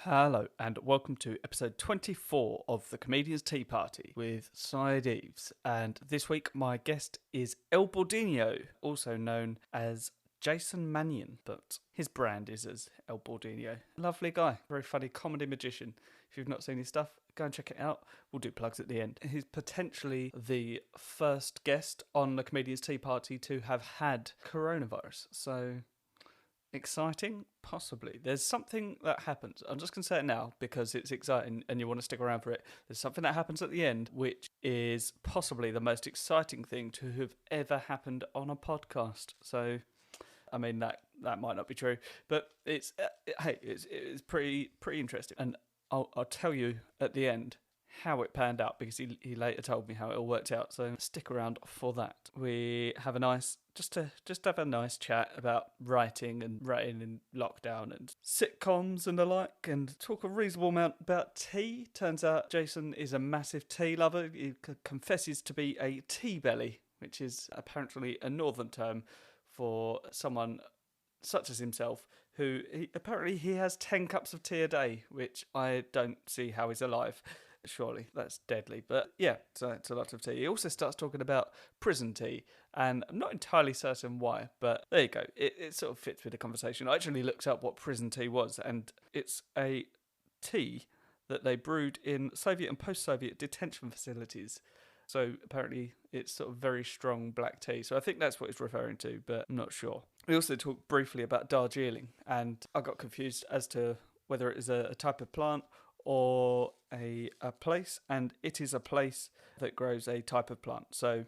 Hello and welcome to episode 24 of the Comedian's Tea Party with Deaves. And this week my guest is Baldiniho, also known as Jason Mannion, but his brand is as Baldiniho. Lovely guy, very funny comedy magician. If you've not seen his stuff, go and check it out. We'll do plugs at the end. He's potentially the first guest on the Comedian's Tea Party to have had coronavirus, so... exciting? Possibly. There's something that happens. I'm just going to say it now because it's exciting and you want to stick around for it. There's something that happens at the end which is possibly the most exciting thing to have ever happened on a podcast. So, I mean, that might not be true, but it's pretty interesting. And I'll tell you at the end how it panned out because he later told me how it all worked out, so stick around for that. We have a nice just have a nice chat about writing in lockdown and sitcoms and the like, and talk a reasonable amount about tea. Turns out Jason is a massive tea lover. He confesses to be a tea belly, which is apparently a northern term for someone such as himself, who he has 10 cups of tea a day, which I don't see how he's alive. Surely that's deadly, but yeah, so it's a lot of tea. He also starts talking about prison tea, and I'm not entirely certain why, but there you go. It sort of fits with the conversation. I actually looked up what prison tea was, and it's a tea that they brewed in Soviet and post-Soviet detention facilities. So apparently it's sort of very strong black tea. So I think that's what it's referring to, but I'm not sure. We also talked briefly about Darjeeling, and I got confused as to whether it is a type of plant or a place, and it is a place that grows a type of plant. So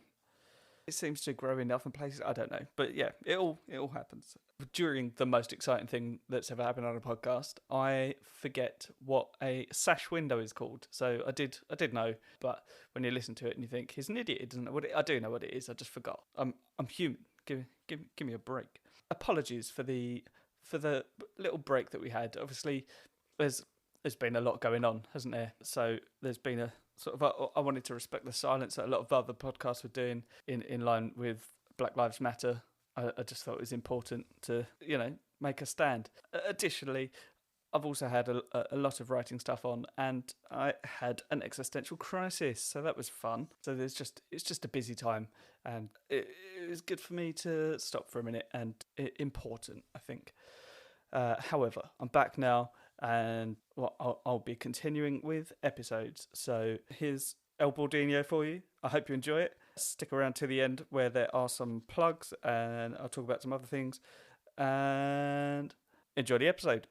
it seems to grow in other places. I don't know, but yeah, it all happens. During the most exciting thing that's ever happened on a podcast, I forget what a sash window is called. So I did know, but when you listen to it and you think he's an idiot, he doesn't know what I do know what it is. I just forgot. I'm human. Give me a break. Apologies for the little break that we had. Obviously, there's been a lot going on, hasn't there? So there's been a sort of... I wanted to respect the silence that a lot of other podcasts were doing in line with Black Lives Matter. I just thought it was important to, make a stand. Additionally, I've also had a lot of writing stuff on, and I had an existential crisis, so that was fun. So it's just a busy time, and it was good for me to stop for a minute, and important, I think. However, I'm back now, and I'll be continuing with episodes. So here's Baldiniho for you. I hope you enjoy it. Stick around to the end where there are some plugs, and I'll talk about some other things. And enjoy the episode.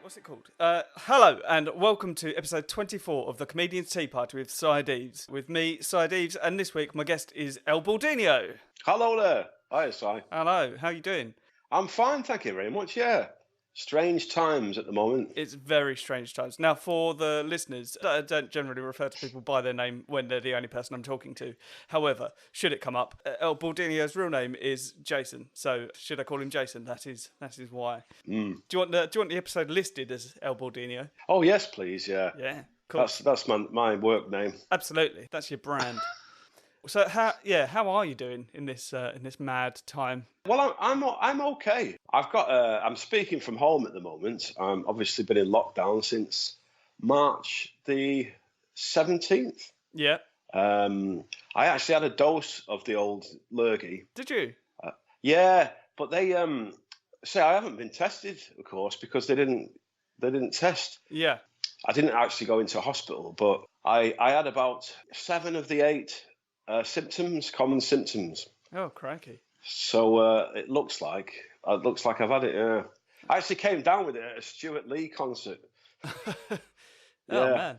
What's it called? Hello and welcome to episode 24 of the Comedian's Tea Party with Deaves. With me, Deaves, and this week my guest is Baldiniho. Hello there. Hi, Si. Hello, how are you doing? I'm fine, thank you very much, yeah. Strange times at the moment. It's very strange times. Now, for the listeners, I don't generally refer to people by their name when they're the only person I'm talking to. However, should it come up, Baldiniho's real name is Jason. So, should I call him Jason? That is why. Mm. Do you want the episode listed as Baldiniho? Oh, yes, please, yeah. Yeah, cool. That's my work name. Absolutely, that's your brand. So how are you doing in this mad time? Well, I'm okay. I'm speaking from home at the moment. I'm obviously been in lockdown since March the 17th. Yeah. I actually had a dose of the old lurgy. Did you? Yeah, but they say I haven't been tested, of course, because they didn't test. Yeah. I didn't actually go into hospital, but I had about 7 of the 8 common symptoms. Oh, crikey. So it looks like I've had it, yeah. I actually came down with it at a Stuart Lee concert. Man.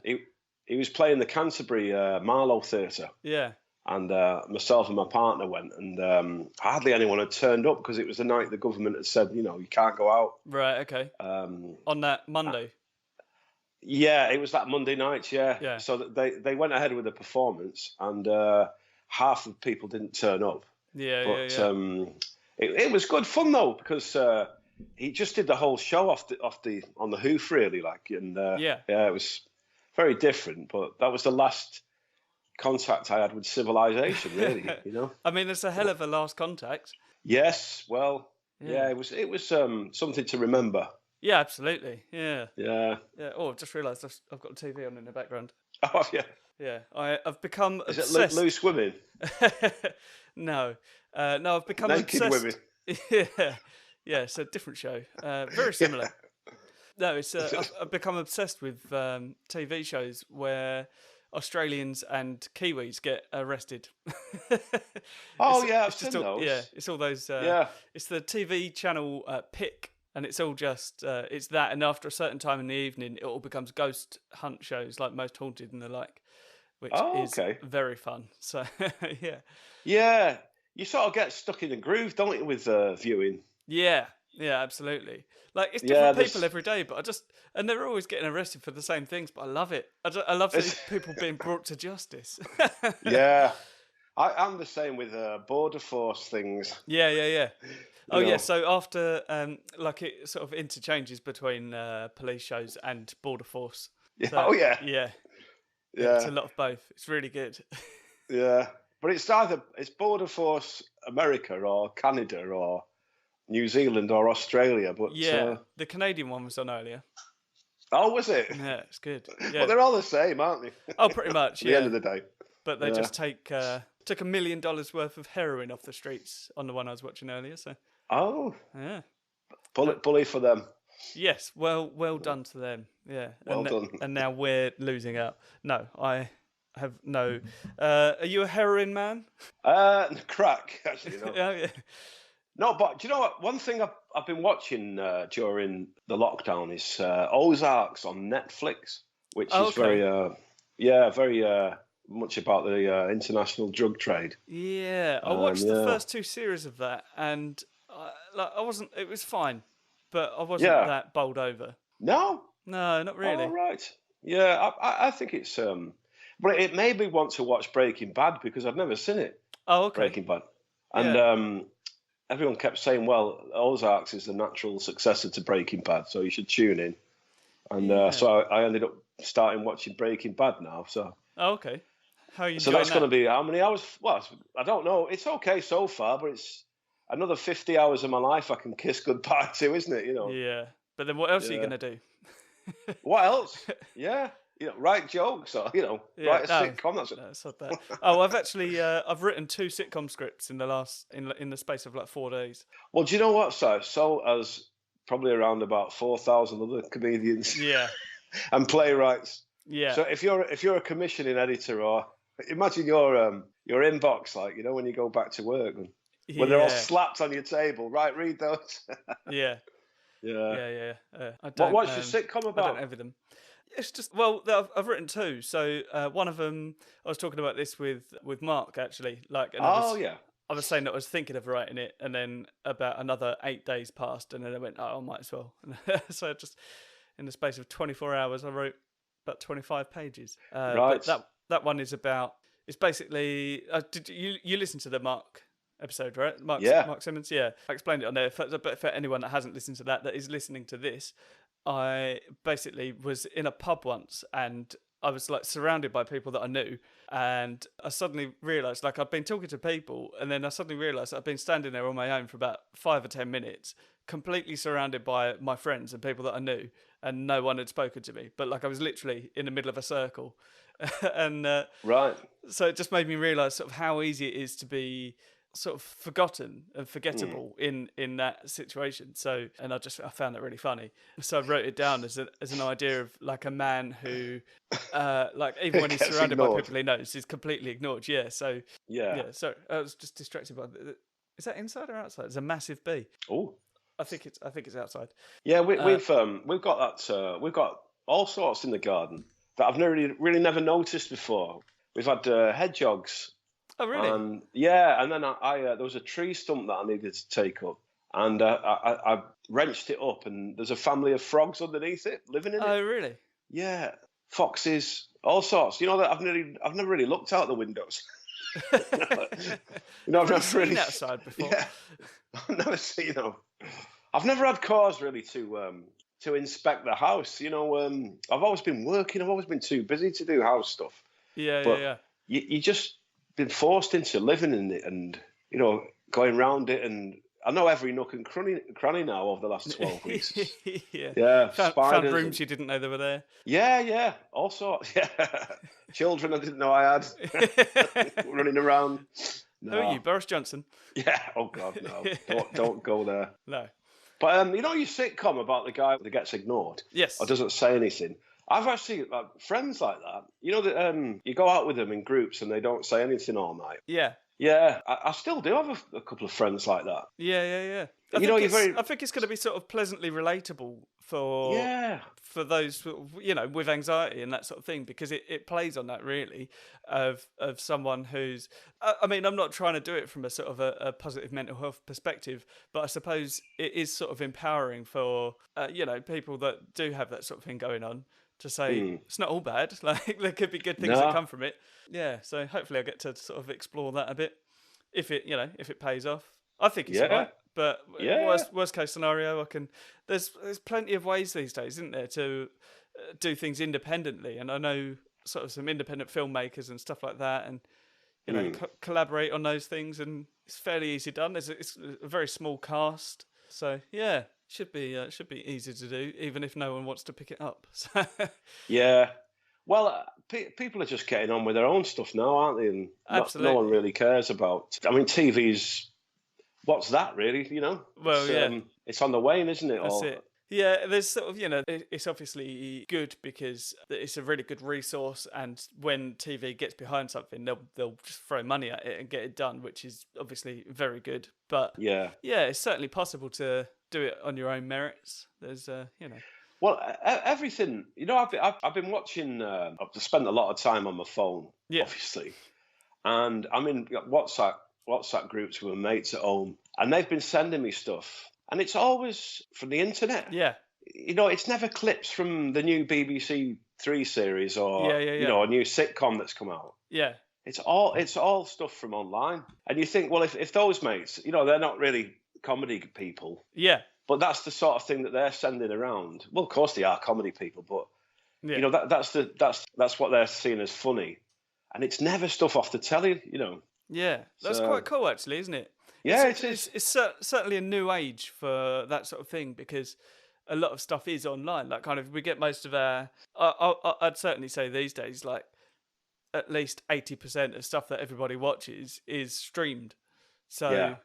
He was playing the Canterbury Marlowe Theatre. Yeah. And myself and my partner went, and hardly anyone had turned up because it was the night the government had said, you can't go out. Right, okay. On that Monday? Yeah, it was that Monday night. Yeah, Yeah. so they went ahead with the performance, and half of people didn't turn up. Yeah, yeah, But yeah. it was good fun though, because he just did the whole show on the hoof really, like, and Yeah. yeah, it was very different. But that was the last contact I had with civilization, really. I mean, it's a hell of a last contact. Yes, well, Yeah. yeah, it was something to remember. Yeah, absolutely. Yeah. Yeah. Yeah. Oh, I've just realised I've got the TV on in the background. Oh yeah. Yeah. I've become Is obsessed. it loose women? No. No, I've become Naked obsessed. women. Yeah. Yeah, it's a different show. Very similar. No, it's I've become obsessed with TV shows where Australians and Kiwis get arrested. Oh yeah, I've It's just seen all, those. yeah, it's all those. Yeah. It's the TV channel Pick, and it's all just it's that. And after a certain time in the evening, it all becomes ghost hunt shows like Most Haunted and the like, which Oh, is okay. very fun. So yeah, Yeah. You sort of get stuck in a groove, don't you, with viewing? yeah, absolutely. Like it's Yeah, different people every day, but and they're always getting arrested for the same things. But I love it. I love these people being brought to justice. Yeah. I'm the same with border force things. Yeah, yeah, yeah. Oh, You yeah. know. So after, like, it sort of interchanges between police shows and border force. Yeah. So, Oh yeah. yeah. It's a Yeah. lot of both. It's really good. Yeah. But it's border force America or Canada or New Zealand or Australia. But Yeah, the Canadian one was on earlier. oh, was it? Yeah, it's good. Well, Yeah. they're all the same, aren't they? Oh, pretty much. At the end Yeah. of the day. But they Yeah. just took $1 million worth of heroin off the streets on the one I was watching earlier. So Oh, yeah. bully for them. Yes. Well done to them. Yeah. Well done. And now we're losing out. No, I have no. Are you a heroin man? Crack, actually. No. Yeah. No, but do you know what? One thing I've been watching during the lockdown is Ozarks on Netflix, which Oh, is okay. very much about the international drug trade. Yeah, I watched the yeah. first 2 series of that, and I wasn't. It was fine, but I wasn't Yeah. that bowled over. No? No, not really. Oh, right. Yeah, I think it's... But it made me want to watch Breaking Bad because I've never seen it, Oh, okay. Breaking Bad. And everyone kept saying, well, Ozarks is the natural successor to Breaking Bad, so you should tune in. And so I ended up starting watching Breaking Bad now. So Oh, okay. How are you so enjoying that's that? going to be how many hours? Well, I don't know. It's okay so far, but it's another 50 hours of my life I can kiss goodbye to, isn't it? You know. Yeah, but then what else are you Yeah. gonna do? What else? Yeah. Write jokes or, write a sitcom. That's No, it's not that. Oh, I've actually I've written 2 sitcom scripts in the space of like 4 days. Well, do you know what, sir? So as probably around about 4,000 other comedians Yeah, and playwrights. yeah, So if you're a commissioning editor, or imagine your inbox, like, when you go back to work when they're all slapped on your table. Right, read those. yeah, Yeah. I don't, What's your sitcom I about? don't envy them. It's just I've written 2. So one of them I was talking about this with Mark actually. Like, and Yeah. I was saying that I was thinking of writing it, and then about another 8 days passed, and then I went, oh, I might as well. So I just in the space of 24 hours, I wrote about 25 pages. Right. But that one is about. It's basically. Did you listen to the Mark episode, right? Mark Simmons. Yeah, I explained it on there. But for anyone that hasn't listened to that is listening to this, I basically was in a pub once, and I was like surrounded by people that I knew, and I suddenly realised, like, I'd been talking to people, and then I suddenly realised I'd been standing there on my own for about 5 or 10 minutes, completely surrounded by my friends and people that I knew, and no one had spoken to me. But like I was literally in the middle of a circle, and Right. so it just made me realise sort of how easy it is to be sort of forgotten and forgettable in that situation. So, and I found that really funny. So I wrote it down as an idea of like a man who, like, even when he's Gets surrounded by ignored. people he knows, is completely ignored. Yeah. So Yeah. So I was just distracted by. Is that inside or outside? It's a massive bee. Oh. I think it's outside. Yeah, we've got that. We've got all sorts in the garden that I've really never noticed before. We've had hedgehogs. Oh, really? And then I there was a tree stump that I needed to take up, and I wrenched it up, and there's a family of frogs underneath it living in it. Oh, really? Yeah, foxes, all sorts. You know that I've never really looked out the windows. I've really I've never seen really. outside before. Yeah, I've never seen. I've never had cause really to inspect the house. I've always been working. I've always been too busy to do house stuff. Yeah, yeah, But yeah. you just been forced into living in it, and going round it, and I know every nook and cranny now over the last 12 weeks. Yeah. Yeah, Found spiders. rooms you didn't know they were there. Yeah, all sorts. Yeah, children I didn't know I had running around. Who are No. you, Boris Johnson? Yeah. Oh God, no. Don't go there. No. But your sitcom about the guy that gets ignored Yes. or doesn't say anything. I've actually friends like that. You know that you go out with them in groups and they don't say anything all night. Yeah. Yeah, I still do have a couple of friends like that. Yeah. I think it's going to be sort of pleasantly relatable for those with anxiety and that sort of thing, because it plays on that really of someone who's. I mean, I'm not trying to do it from a sort of a positive mental health perspective, but I suppose it is sort of empowering for people that do have that sort of thing going on, to say it's not all bad. Like, there could be good things that come from it. Yeah, so hopefully I get to sort of explore that a bit, if it pays off. I think it's alright, but worst case scenario, There's plenty of ways these days, isn't there, to do things independently, and I know sort of some independent filmmakers and stuff like that, and collaborate on those things, and it's fairly easy done. It's a very small cast, so yeah. Should be easy to do, even if no one wants to pick it up. Yeah, well, people are just getting on with their own stuff now, aren't they? And no one really cares about. I mean, TV's what's that really? Well, it's on the wane, isn't it? That's it. Yeah, there's sort of it's obviously good because it's a really good resource, and when TV gets behind something, they'll just throw money at it and get it done, which is obviously very good. But yeah, it's certainly possible to do it on your own merits. There's Well, everything. I've been watching. I've spent a lot of time on my phone, obviously, and I'm in WhatsApp groups with my mates at home, and they've been sending me stuff. And it's always from the internet. Yeah. It's never clips from the new BBC Three series or a new sitcom that's come out. Yeah. It's all stuff from online. And you think, well, if those mates, they're not really comedy people. Yeah. But that's the sort of thing that they're sending around. Well, of course they are comedy people, but that's what they're seeing as funny. And it's never stuff off the telly, Yeah. That's quite cool, actually, isn't it? Yeah, it's certainly a new age for that sort of thing, because a lot of stuff is online. Like, kind of, we get most of our. I'd certainly say these days, like, at least 80% of stuff that everybody watches is streamed. So,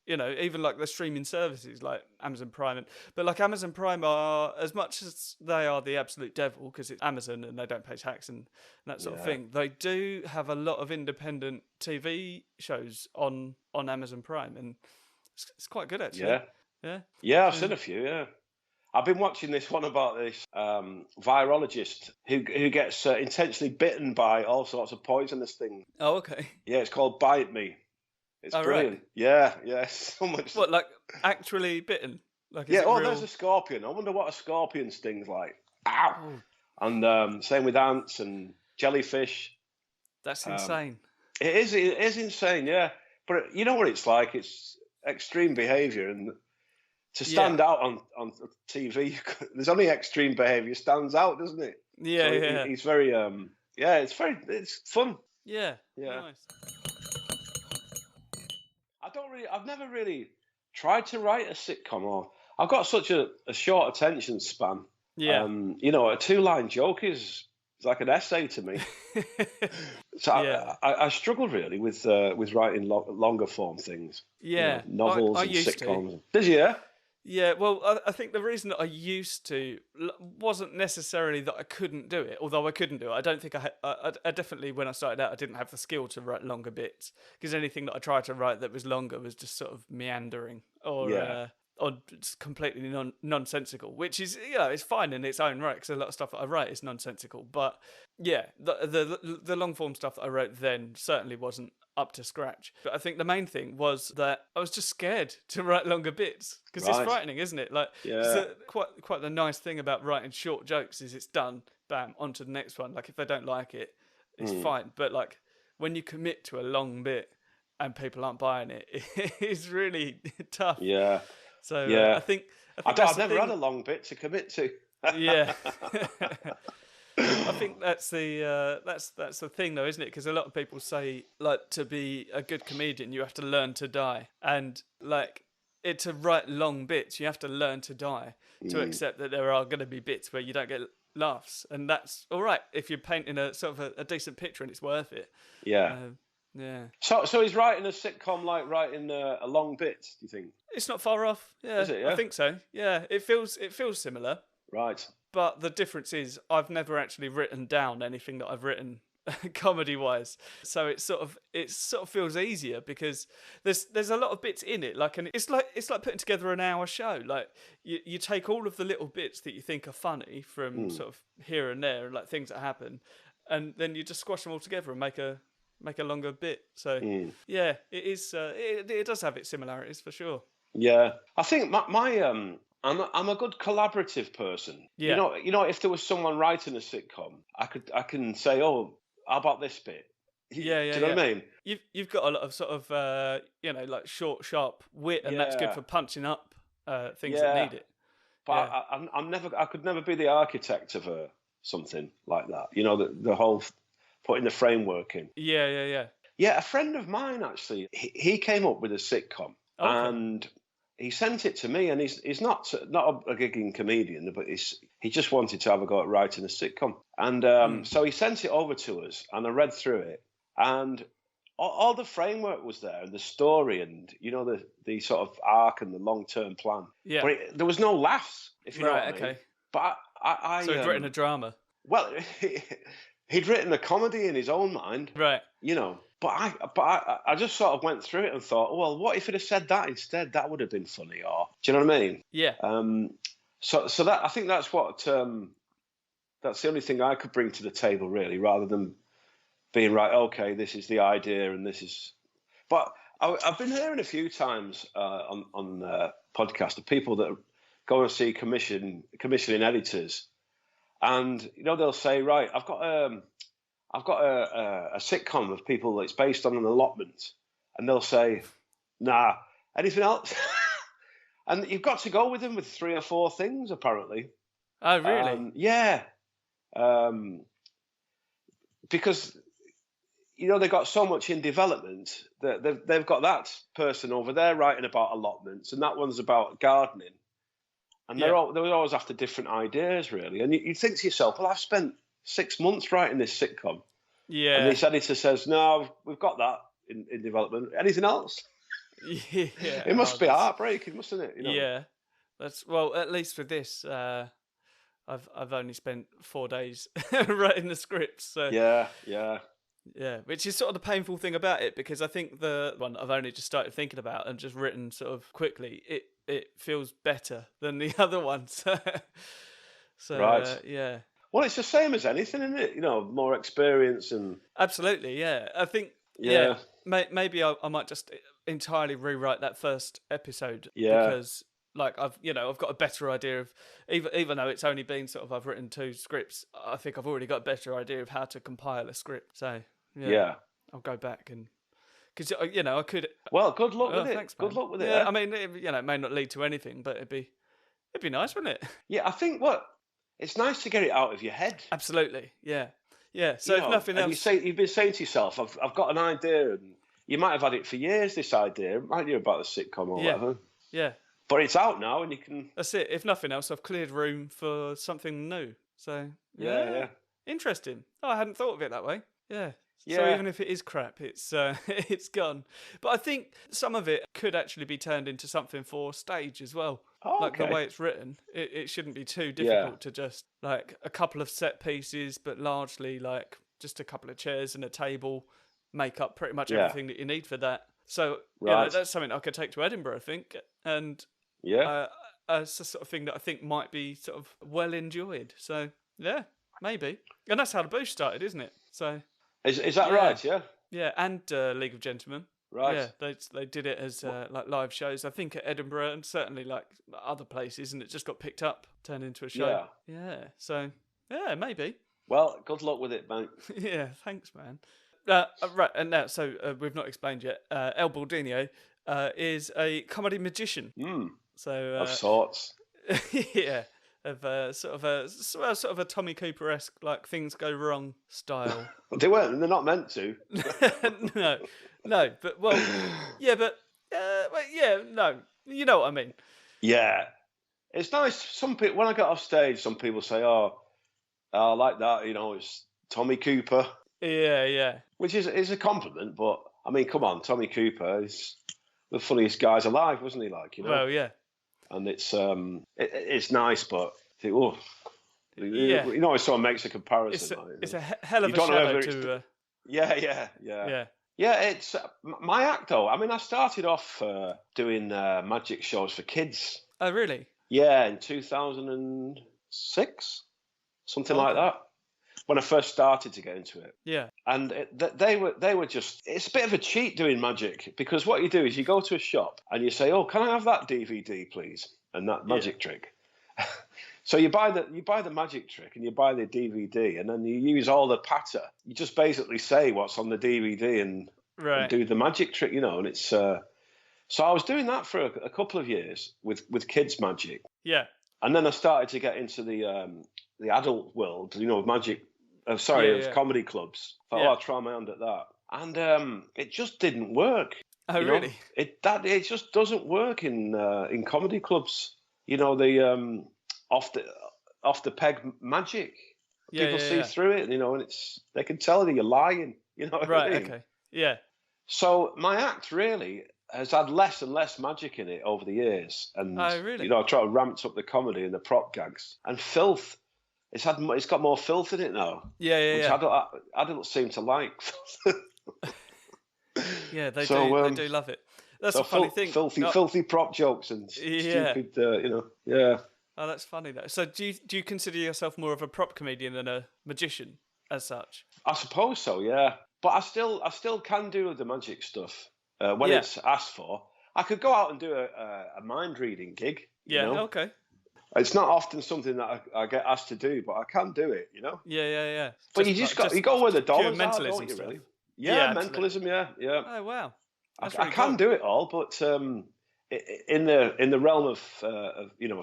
even like the streaming services like Amazon Prime, but like Amazon Prime are, as much as they are the absolute devil because it's Amazon and they don't pay tax and that sort of thing, they do have a lot of independent TV shows on Amazon Prime, and it's quite good actually. Yeah, I've seen a few. Yeah, I've been watching this one about this virologist who gets intentionally bitten by all sorts of poisonous things. Oh, okay. Yeah, it's called Bite Me. It's brilliant. Right. Yeah, so much. What, like actually bitten? Like, there's a scorpion. I wonder what a scorpion stings like. Ow! Oh. And same with ants and jellyfish. That's insane. It is insane, yeah. But you know what it's like? It's extreme behaviour, and to stand out on TV, there's only extreme behaviour stands out, doesn't it? Yeah, so he's very it's fun. Yeah. Nice. I've never really tried to write a sitcom, or I've got such a short attention span. Yeah. A 2-line joke is like an essay to me. So I struggle really with writing longer form things. Yeah. Novels I and used sitcoms. To. Did you? Yeah, well, I think the reason that I used to wasn't necessarily that I couldn't do it, although I couldn't do it. I don't think I definitely, when I started out, I didn't have the skill to write longer bits, because anything that I tried to write that was longer was just sort of meandering or just completely nonsensical, which is, it's fine in its own right, because a lot of stuff that I write is nonsensical. But yeah, the long form stuff that I wrote then certainly wasn't up to scratch. But I think the main thing was that I was just scared to write longer bits because it's frightening, isn't it? Like, quite the nice thing about writing short jokes is it's done, bam, on to the next one. Like, if they don't like it, it's fine. But like, when you commit to a long bit and people aren't buying it, it's really tough. Yeah. So yeah. I think I've never had a long bit to commit to. Yeah. I think that's the thing, though, isn't it? Because a lot of people say, like, to be a good comedian, you have to learn to die, and like to write long bits, you have to learn to die to accept that there are going to be bits where you don't get laughs, and that's all right if you're painting a sort of a decent picture and it's worth it. Yeah. Yeah. So he's writing a sitcom like writing a long bit. Do you think it's not far off? Yeah, is it, yeah? I think so. Yeah, it feels similar. Right. But the difference is I've never actually written down anything that I've written comedy-wise. So it sort of feels easier because there's a lot of bits in it. Like, and it's like putting together an hour show. Like you take all of the little bits that you think are funny from sort of here and there, and like things that happen, and then you just squash them all together and make a longer bit. So yeah, it is. It does have its similarities for sure. Yeah, I think my I'm a good collaborative person. Yeah. You know, if there was someone writing a sitcom, I can say, oh, how about this bit? Yeah. Do you know what I mean? You've got a lot of sort of like short, sharp wit, and that's good for punching up things that need it. But I could never be the architect of something like that. You know, the whole putting the framework in. Yeah. Yeah, a friend of mine actually, he came up with a sitcom, and he sent it to me, and he's not a gigging comedian, but he just wanted to have a go at writing a sitcom, and so he sent it over to us, and I read through it, and all the framework was there, and the story, and you know the sort of arc and the long-term plan. Yeah, but there was no laughs, if you know what I mean. Okay. But I so he'd written a drama. Well, he'd written a comedy in his own mind, right? You know. But I just sort of went through it and thought, well, what if it had said that instead? That would have been funny, or do you know what I mean? Yeah. So that I think that's what that's the only thing I could bring to the table, really, rather than being right. Okay, this is the idea, and this is. But I've been hearing a few times on podcasts of people that go and see commissioning editors, and you know they'll say, right, I've got a sitcom of people that's based on an allotment, and they'll say, nah, anything else? And you've got to go with them with 3 or 4 things, apparently. Oh, really? Yeah. Because, you know, they've got so much in development that they've got that person over there writing about allotments, and that one's about gardening. And they're always after different ideas, really. And you think to yourself, well, I've spent 6 months writing this sitcom. Yeah. And this editor says, no, we've got that in development. Anything else? Yeah. It must be heartbreaking, mustn't it? You know? Yeah. Well, at least for this, I've only spent 4 days writing the scripts. So Yeah, which is sort of the painful thing about it, because I think the one I've only just started thinking about and just written sort of quickly, it feels better than the other ones. So right. Yeah. Well, it's the same as anything, isn't it? You know, more experience and... Absolutely, yeah. I think, maybe I might just entirely rewrite that first episode. Yeah. Because, like, I've got a better idea of, even though it's only been sort of, I've written 2 scripts, I think I've already got a better idea of how to compile a script. So, yeah. I'll go back and... Because, I could... Well, good luck with it. Thanks, good luck with it. Yeah, I mean, it may not lead to anything, but it'd be nice, wouldn't it? Yeah, I think it's nice to get it out of your head. Absolutely, yeah. So if nothing else, you've been saying to yourself, "I've got an idea," and you might have had it for years. This idea, might you, about the sitcom or whatever. Yeah. But it's out now, and you can. That's it. If nothing else, I've cleared room for something new. So yeah. Interesting. Oh, I hadn't thought of it that way. Yeah. Yeah. So even if it is crap, it's gone. But I think some of it could actually be turned into something for stage as well. Oh, like okay. The way it's written, it shouldn't be too difficult to just like a couple of set pieces, but largely like just a couple of chairs and a table make up pretty much everything that you need for that. So that's something I could take to Edinburgh, I think, and it's the sort of thing that I think might be sort of well enjoyed. So yeah, maybe, and that's how the boost started, isn't it? So. Is that right? Yeah. Yeah, and League of Gentlemen. Right. Yeah, they did it as like live shows. I think at Edinburgh and certainly like other places, and it just got picked up, turned into a show. Yeah. Yeah. So yeah, maybe. Well, good luck with it, mate. Yeah, thanks, man. Right, and now, so we've not explained yet. El Baldiniho is a comedy magician. So Of sorts. yeah, of sort of a Tommy Cooper-esque, like things go wrong style. They weren't. They're not meant to. No, but no, you know what I mean. Yeah, it's nice. Some people, when I get off stage, some people say, "Oh, I like that." It's Tommy Cooper. Yeah. Which is a compliment, but I mean, come on, Tommy Cooper is the funniest guys alive, wasn't he? Well, yeah. And it's nice, but if someone makes a comparison. It's a hell of a shadow to. Yeah. It's my act though. I mean, I started off doing magic shows for kids. Oh, really? Yeah, in 2006, something like that. When I first started to get into it. Yeah. And they were just, it's a bit of a cheat doing magic, because what you do is you go to a shop and you say, "Oh, can I have that DVD, please?" And that magic trick. So you buy the magic trick and you buy the DVD, and then you use all the patter. You just basically say what's on the DVD and do the magic trick, and it's so I was doing that for a couple of years with kids magic. Yeah. And then I started to get into the adult world, of magic. Of comedy clubs. I thought, I'll try my hand at that, and it just didn't work. Oh, really? It just doesn't work in comedy clubs. The off the peg magic. People see through it, and they can tell that you're lying. You know what I mean? Okay. Yeah. So my act really has had less and less magic in it over the years, and oh, really? I try to ramp up the comedy and the prop gags and filth. It's got more filth in it now. Which adults seem to like. Yeah, they do love it. That's a funny thing. Filthy prop jokes and stupid, yeah. Oh, that's funny though. So do you consider yourself more of a prop comedian than a magician as such? I suppose so, yeah. But I still can do the magic stuff when it's asked for. I could go out and do a mind reading gig. Yeah, okay. It's not often something that I get asked to do, but I can do it, Yeah. But you go where the dollars are, mentalism don't you, stuff. really? Yeah, mentalism, yeah. Oh, wow. I can do it all, but in the realm of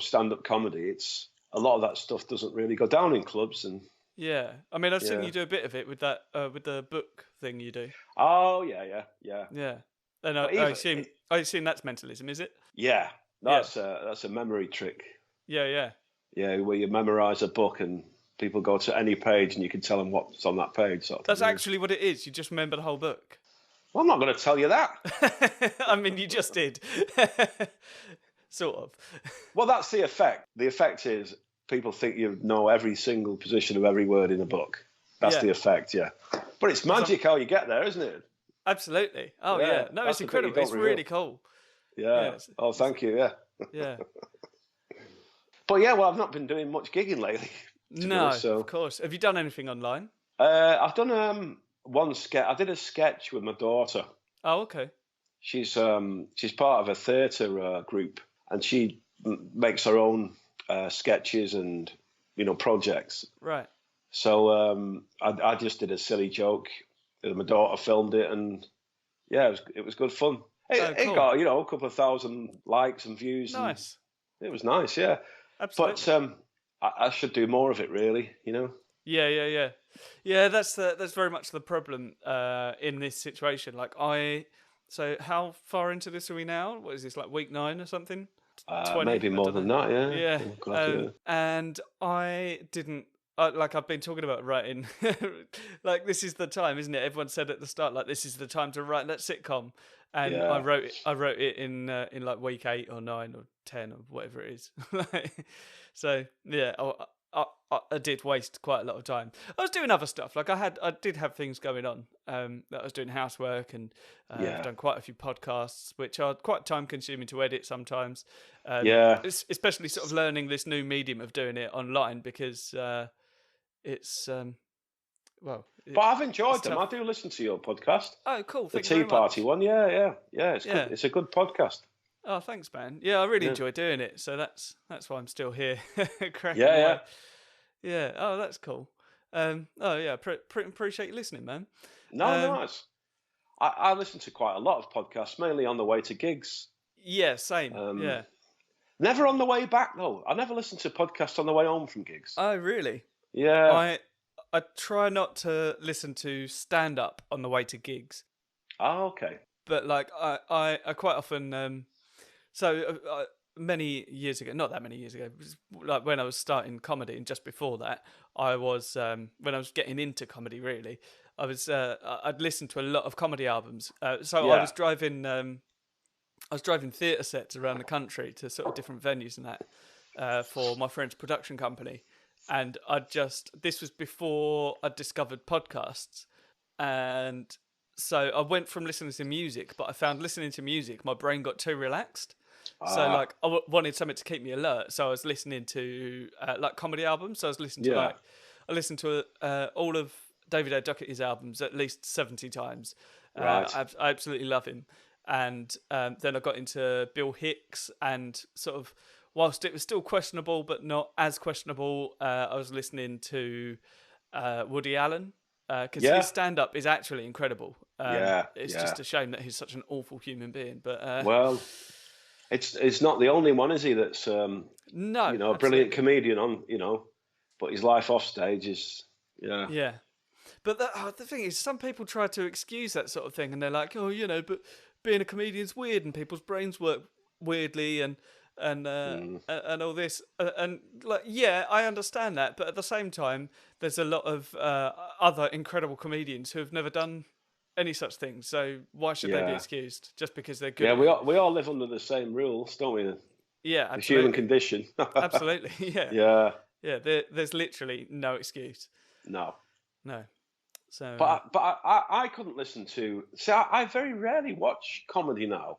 stand-up comedy, it's a lot of that stuff doesn't really go down in clubs. And yeah, I mean, I've seen you do a bit of it with that with the book thing you do. Oh yeah. And I assume that's mentalism, is it? Yeah, that's a memory trick. Yeah, where you memorize a book and people go to any page and you can tell them what's on that page. That's actually what it is. You just remember the whole book. Well, I'm not going to tell you that. I mean, you just did. Sort of. Well, that's the effect. The effect is people think you know every single position of every word in a book. That's the effect, yeah. But it's magic how you get there, isn't it? Absolutely. Oh, yeah. No, it's incredible. It's really cool. Yeah. Oh, thank you, yeah. Yeah. But yeah, well, I've not been doing much gigging lately. No, of course. Have you done anything online? I've done one sketch. I did a sketch with my daughter. Oh, okay. She's part of a theatre group, and she makes her own sketches and projects. Right. So I just did a silly joke. My daughter filmed it, and yeah, it was good fun. It got a couple of thousand likes and views. Nice. And it was nice, yeah. Absolutely. But I should do more of it, really. Yeah. That's very much the problem in this situation. So how far into this are we now? What is this, like week 9 or something? 20, maybe more than that. Yeah. Yeah. And I didn't. I've been talking about writing. Like, this is the time, isn't it? Everyone said at the start, like, this is the time to write that sitcom. And I wrote it in like week 8 or 9 or 10 or whatever it is. So yeah, I did waste quite a lot of time. I was doing other stuff. Like I did have things going on. That I was doing housework, and I've done quite a few podcasts, which are quite time consuming to edit sometimes. Especially sort of learning this new medium of doing it online, because it's well, But I've enjoyed them. tough. I do listen to your podcast. Oh, cool. The Thank you Tea very Party much. one. Yeah. It's good. It's a good podcast. Oh, thanks, man. Yeah, I really Yeah. enjoy doing it. So that's why I'm still here, cracking Yeah. away. Yeah. Oh, that's cool. Oh, yeah. Appreciate you listening, man. No, I listen to quite a lot of podcasts, mainly on the way to gigs. Yeah, same. Yeah. Never on the way back though. I never listen to podcasts on the way home from gigs. Oh, really? Yeah. I try not to listen to stand up on the way to gigs, Oh, okay. but like I quite often many years ago, not that many years ago, it was like when I was starting comedy, and just before that, I was when I was getting into comedy. Really, I'd listened to a lot of comedy albums. I was driving theatre sets around the country to sort of different venues and that for my friend's production company, and this was before I discovered podcasts, and so I went from listening to music, but I found listening to music, my brain got too relaxed. So like I wanted something to keep me alert. So I was listening to like comedy albums. So I was listening to I listened to all of David O. Duchatey's albums at least 70 times. Right. I absolutely love him. And then I got into Bill Hicks, and sort of, whilst it was still questionable, but not as questionable, I was listening to Woody Allen. Because his stand-up is actually incredible. It's just a shame that he's such an awful human being. But well, it's not the only one, is he? That's no, a brilliant comedian on, but his life off stage is yeah. But the thing is, some people try to excuse that sort of thing, and they're like, oh, but being a comedian's weird, and people's brains work weirdly, and all this, and like, yeah, I understand that, but at the same time, there's a lot of other incredible comedians who have never done any such thing. So why should they be excused just because they're good? Yeah, we all live under the same rules, don't we? Yeah, absolutely. The human condition. Absolutely, yeah. Yeah. There's literally no excuse. No. So, but I couldn't listen to. See, I very rarely watch comedy now.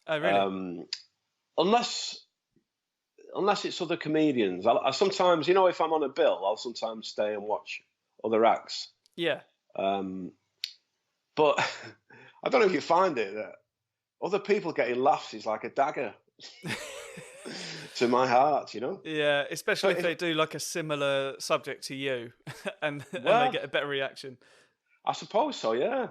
Oh, really? Unless it's other comedians. I sometimes, if I'm on a bill, I'll sometimes stay and watch other acts. Yeah. But I don't know if you find it that other people getting laughs is like a dagger to my heart, Yeah, especially if they do like a similar subject to you, and they get a better reaction. I suppose so, yeah.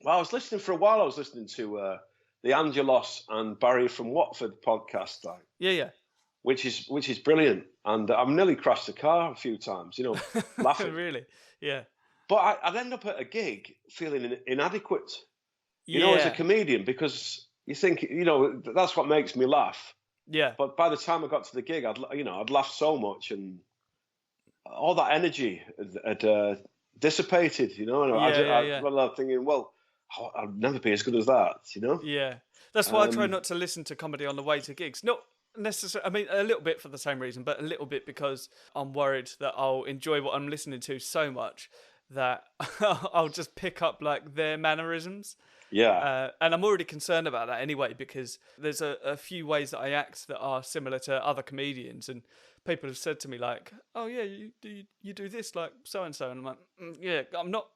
Well, I was listening for a while. I was listening to the Angelos and Barry from Watford podcast, Yeah. Which is brilliant, and I've nearly crashed the car a few times, laughing. Really? Yeah. But I'd end up at a gig feeling inadequate, as a comedian, because you think, that's what makes me laugh. Yeah. But by the time I got to the gig, I'd laughed so much, and all that energy had dissipated, and I'm thinking, well, I'll never be as good as that, Yeah. That's why I try not to listen to comedy on the way to gigs. Not necessarily, I mean, a little bit for the same reason, but a little bit because I'm worried that I'll enjoy what I'm listening to so much that I'll just pick up like their mannerisms. Yeah. And I'm already concerned about that anyway, because there's a few ways that I act that are similar to other comedians, and people have said to me like, "Oh yeah, you do this like so and so," and I'm like, "Yeah, I'm not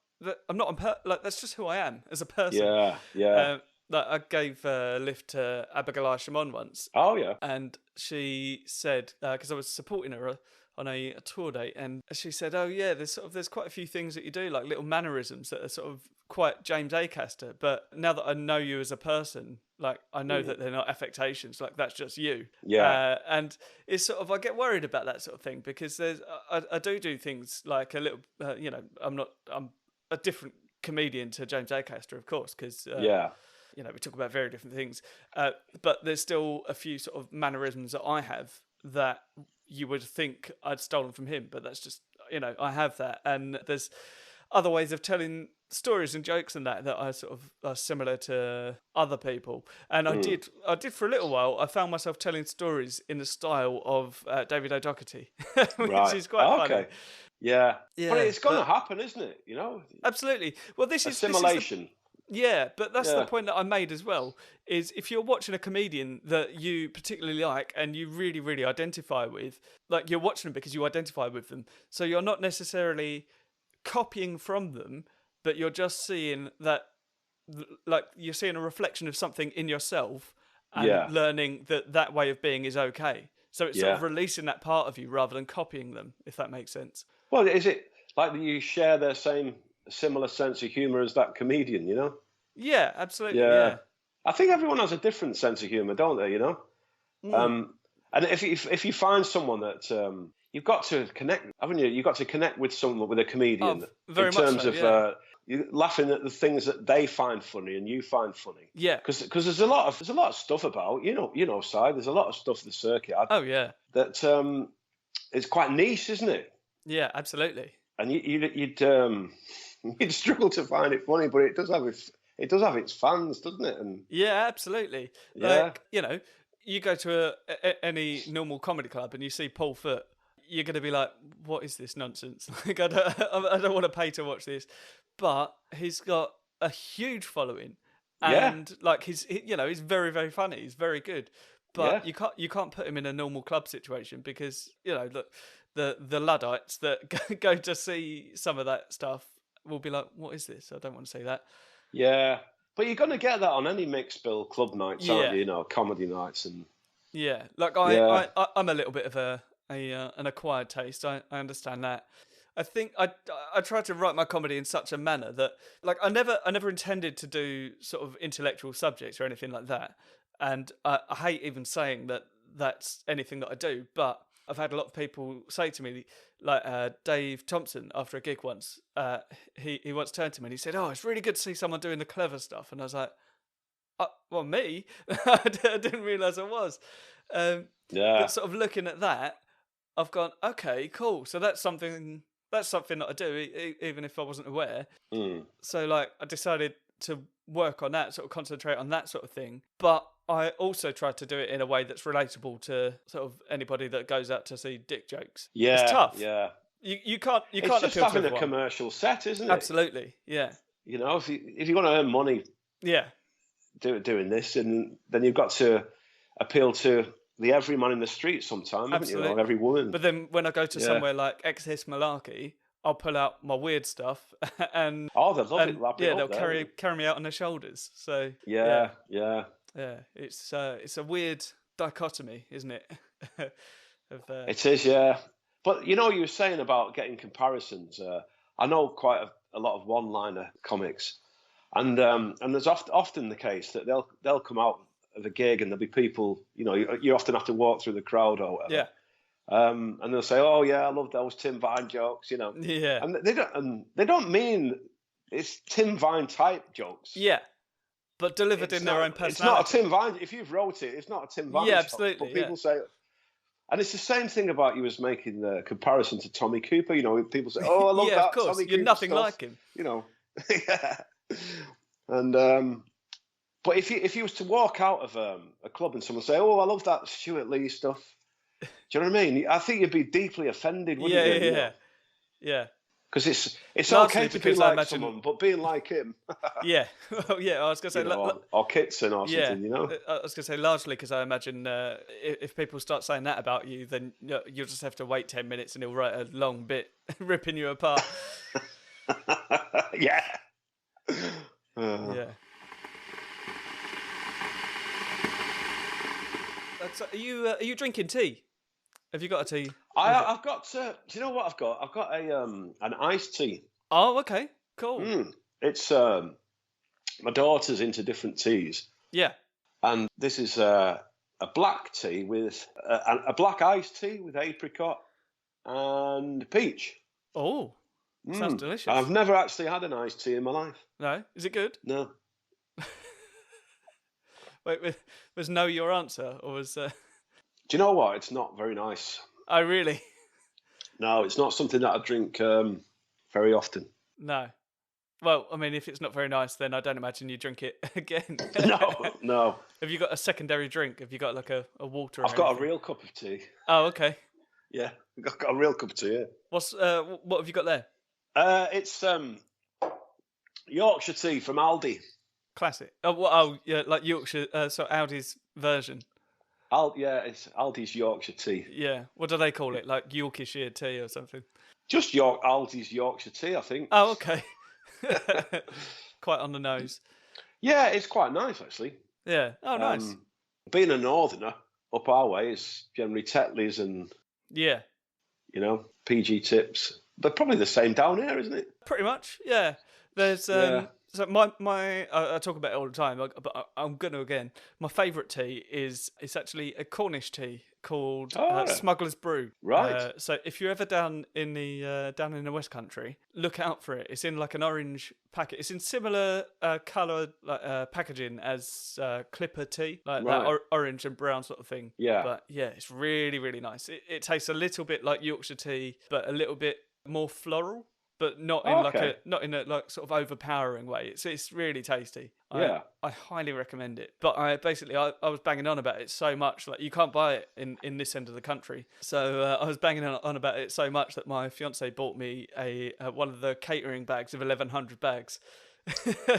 like that's just who I am as a person." Yeah. Like I gave a lift to Abigail Shimon once. Oh yeah. And she said, because I was supporting her on a tour date, and she said, "Oh yeah, there's quite a few things that you do, like little mannerisms that are sort of quite James Acaster. But now that I know you as a person, like I know that they're not affectations. Like that's just you." Yeah. And it's sort of, I get worried about that sort of thing, because I do things like a little, I'm a different comedian to James Acaster, of course, because we talk about very different things. But there's still a few sort of mannerisms that I have that you would think I'd stolen from him, but that's just, I have that. And there's other ways of telling stories and jokes and that I sort of are similar to other people. And I did for a little while. I found myself telling stories in the style of David O. Doherty, which is quite funny. Yeah. But it's going to happen, isn't it? Absolutely. Well, this is assimilation. Yeah, but that's the point that I made as well, is if you're watching a comedian that you particularly like and you really, really identify with, like you're watching them because you identify with them. So you're not necessarily copying from them, but you're just seeing that, like, you're seeing a reflection of something in yourself and learning that way of being is okay. So it's sort of releasing that part of you rather than copying them, if that makes sense. Well, is it like that you share their similar sense of humour as that comedian, you know? Yeah, absolutely, yeah. I think everyone has a different sense of humour, don't they, you know? And if you find someone that you've got to connect, haven't you? You've got to connect with someone, with a comedian, in terms of you laughing at the things that they find funny and you find funny. Yeah, because there's a lot of stuff about you know, Si. There's a lot of stuff the circuit. That it's quite niche, isn't it? Yeah, absolutely. And you'd struggle to find it funny, but it does have its fans, doesn't it? And yeah, absolutely. Yeah. Like, you know, you go to any normal comedy club and you see Paul Foot, you're going to be like, what is this nonsense? Like, I don't want to pay to watch this. But he's got a huge following. And like he's very, very funny. He's very good. But you can't put him in a normal club situation because, you know, look, the Luddites that go to see some of that stuff will be like, what is this? I don't want to see that. Yeah. But you're going to get that on any mixed bill club nights, aren't you? You know, comedy nights and... Yeah. Like, I'm a little bit of an acquired taste. I understand that. I think I try to write my comedy in such a manner that, like, I never intended to do sort of intellectual subjects or anything like that. And I hate even saying that that's anything that I do, but I've had a lot of people say to me, like Dave Thompson, after a gig once, he once turned to me and he said, "Oh, it's really good to see someone doing the clever stuff." And I was like, well, me? I didn't realise I was. But sort of looking at that, I've gone, okay, cool. So that's something that I do, even if I wasn't aware. So, like, I decided to work on that, sort of concentrate on that sort of thing. But I also tried to do it in a way that's relatable to sort of anybody that goes out to see dick jokes. Yeah, it's tough. Yeah, you can't. It's just having a commercial set, isn't it? Absolutely, yeah. You know, if you want to earn money, doing this, and then you've got to appeal to the everyman in the street sometime, haven't you? Or every woman. But then when I go to somewhere like Exis Malarkey, I'll pull out my weird stuff and they love it. They'll carry me out on their shoulders. So yeah. It's a weird dichotomy, isn't it? It is, yeah. But you know, you were saying about getting comparisons. I know quite a lot of one-liner comics, and there's often the case that they'll come out of a gig and there'll be people, you know, you often have to walk through the crowd or whatever. Yeah. And they'll say, "Oh yeah, I love those Tim Vine jokes," you know. Yeah. And they don't mean it's Tim Vine type jokes. Yeah. But delivered in their own personality. It's not a Tim Vine. If you've wrote it, it's not a Tim Vine. Yeah, absolutely. But people say, and it's the same thing about you as making the comparison to Tommy Cooper. You know, people say, "Oh, I love that." Of course. Tommy You're Cooper nothing stuff. like him. You know. Yeah. And but if you was to walk out of a club and someone say, "Oh, I love that Stuart Lee stuff," do you know what I mean? I think you'd be deeply offended, wouldn't you? Yeah. Because it's largely okay to be like someone, but being like him. Yeah. Well, yeah, I was going to say... or Kitson or something, you know? I was going to say largely because I imagine if people start saying that about you, then you'll just have to wait 10 minutes and he'll write a long bit ripping you apart. Yeah. Yeah. Are you drinking tea? Have you got a tea? I've got. Do you know what I've got? I've got an iced tea. Oh, okay, cool. It's my daughter's into different teas. Yeah. And this is a black tea with a black iced tea with apricot and peach. Oh, sounds delicious. I've never actually had an iced tea in my life. No, is it good? No. Wait, was no your answer, or was? Do you know what? It's not very nice. Oh, really? No, it's not something that I drink very often. No. Well, I mean, if it's not very nice, then I don't imagine you drink it again. No. Have you got a secondary drink? Have you got like a water? I've got a real cup of tea. Oh, okay. Yeah, I've got a real cup of tea. Yeah. What have you got there? It's Yorkshire tea from Aldi. Classic. Oh, yeah, like Yorkshire. So Aldi's version. Yeah, it's Aldi's Yorkshire tea. Yeah. What do they call it? Like Yorkshire tea or something? Just Aldi's Yorkshire tea, I think. Oh, okay. Quite on the nose. Yeah, it's quite nice actually. Yeah. Oh, nice. Being a northerner, up our way is generally Tetley's and PG Tips. They're probably the same down here, isn't it? Pretty much. Yeah. There's so my I talk about it all the time, but I'm gonna again. My favourite tea is it's actually a Cornish tea called Smuggler's Brew. Right. So if you're ever down in the West Country, look out for it. It's in like an orange packet. It's in similar colour packaging as Clipper tea, like that orange and brown sort of thing. Yeah. But yeah, it's really, really nice. It tastes a little bit like Yorkshire tea, but a little bit more floral. But not in a like sort of overpowering way. It's really tasty. I highly recommend it. But I was banging on about it so much, like you can't buy it in this end of the country. So I was banging on about it so much that my fiance bought me one of the catering bags of 1,100 bags.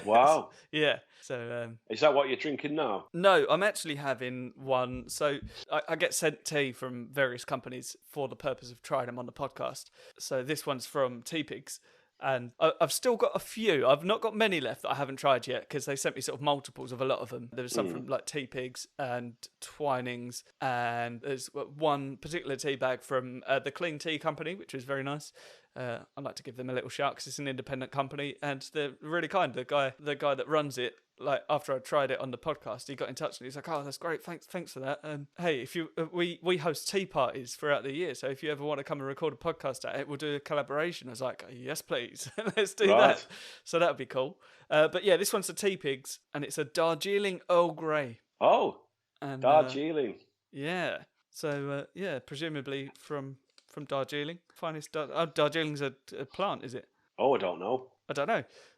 Wow. Yeah. So is that what you're drinking now? No, I'm actually having one. So I get sent tea from various companies for the purpose of trying them on the podcast. So this one's from Teapigs. And I've still got a few. I've not got many left that I haven't tried yet because they sent me sort of multiples of a lot of them. There was some from like Teapigs and Twinings, and there's one particular tea bag from the Clean Tea Company, which was very nice. I'd like to give them a little shout because it's an independent company and they're really kind. The guy that runs it, like after I tried it on the podcast, he got in touch and he's like, "Oh, that's great. Thanks for that. Hey, if you we host tea parties throughout the year, so if you ever want to come and record a podcast at it, we'll do a collaboration." I was like, "Yes, please, let's do that." So that would be cool. But yeah, this one's the Teapigs and it's a Darjeeling Earl Grey. Oh, and Darjeeling. Yeah. So presumably from Darjeeling. Finest Darjeeling's a plant, is it? Oh, I don't know.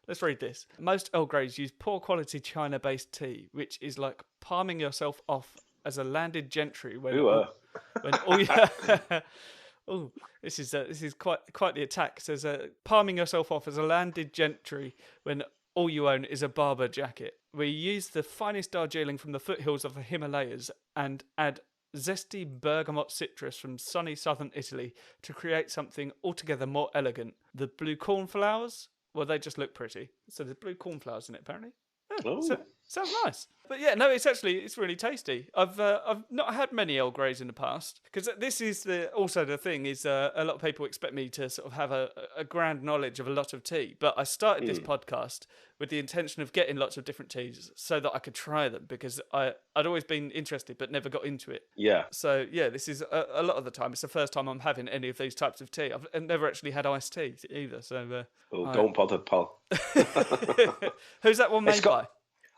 Let's read this. Most Earl Greys use poor quality China-based tea, which is like palming yourself off as a landed gentry when this is quite the attack. It says palming yourself off as a landed gentry when all you own is a Barber jacket. We use the finest Darjeeling from the foothills of the Himalayas and add zesty bergamot citrus from sunny southern Italy to create something altogether more elegant. The blue cornflowers, well, they just look pretty. So there's blue cornflowers in it, apparently. So, sounds nice. But yeah, no, it's really tasty. I've not had many Earl Greys in the past because this is also the thing is a lot of people expect me to sort of have a grand knowledge of a lot of tea. But I started this podcast with the intention of getting lots of different teas so that I could try them because I'd always been interested but never got into it. Yeah. So yeah, this is a lot of the time. It's the first time I'm having any of these types of tea. I've never actually had iced tea either. So don't bother, pal. Who's that one made by?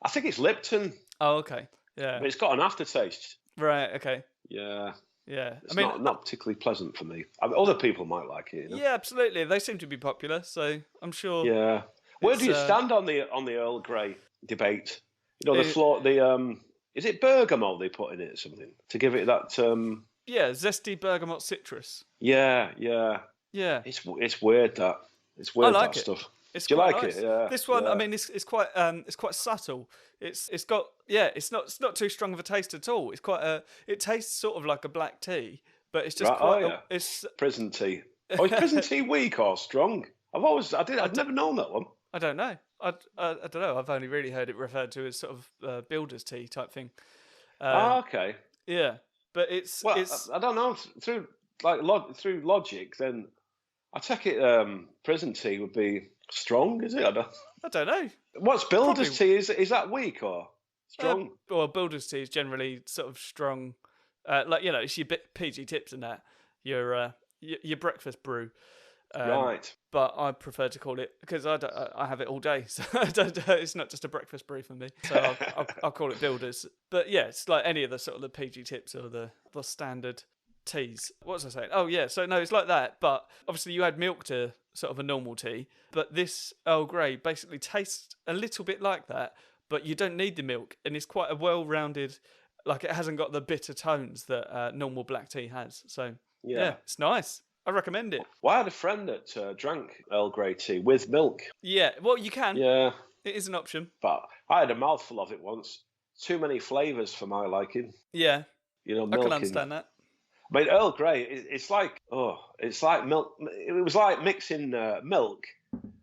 I think it's Lipton. Oh, okay. Yeah. But it's got an aftertaste. Right, okay. Yeah. Yeah. It's not particularly pleasant for me. Other people might like it. Yeah, absolutely. They seem to be popular, so I'm sure. Yeah. Where do you stand on the Earl Grey debate? You know, is it bergamot they put in it or something to give it that Yeah, zesty bergamot citrus. Yeah. It's weird that. It's weird I like that it. Stuff. It's Do you like nice. it? Yeah. This one, yeah. I mean, it's quite subtle. It's not too strong of a taste at all. It tastes sort of like a black tea, but it's just it's prison tea. Oh, is prison tea weak or strong? I've never known that one. I don't know. I don't know. I've only really heard it referred to as sort of builder's tea type thing. Okay. Yeah, but it's. I don't know. Through logic, then I take it prison tea would be strong, is it? I don't know. What's builder's tea? Is that weak or strong? Well, builder's tea is generally sort of strong. It's your PG Tips and that. Your breakfast brew. Right. But I prefer to call it because I have it all day, so it's not just a breakfast brew for me. So I'll call it builders. But yeah, it's like any of the sort of the PG Tips or the standard teas. What was I saying? Oh yeah, so no, it's like that. But obviously you add milk to sort of a normal tea. But this Earl Grey basically tastes a little bit like that, but you don't need the milk, and it's quite a well-rounded. Like it hasn't got the bitter tones that normal black tea has. So yeah, it's nice. I recommend it. Well, I had a friend that drank Earl Grey tea with milk. Yeah, well, you can. Yeah. It is an option. But I had a mouthful of it once. Too many flavours for my liking. Yeah. You know, milk. I can understand that. I mean, Earl Grey, it's like milk. It was like mixing milk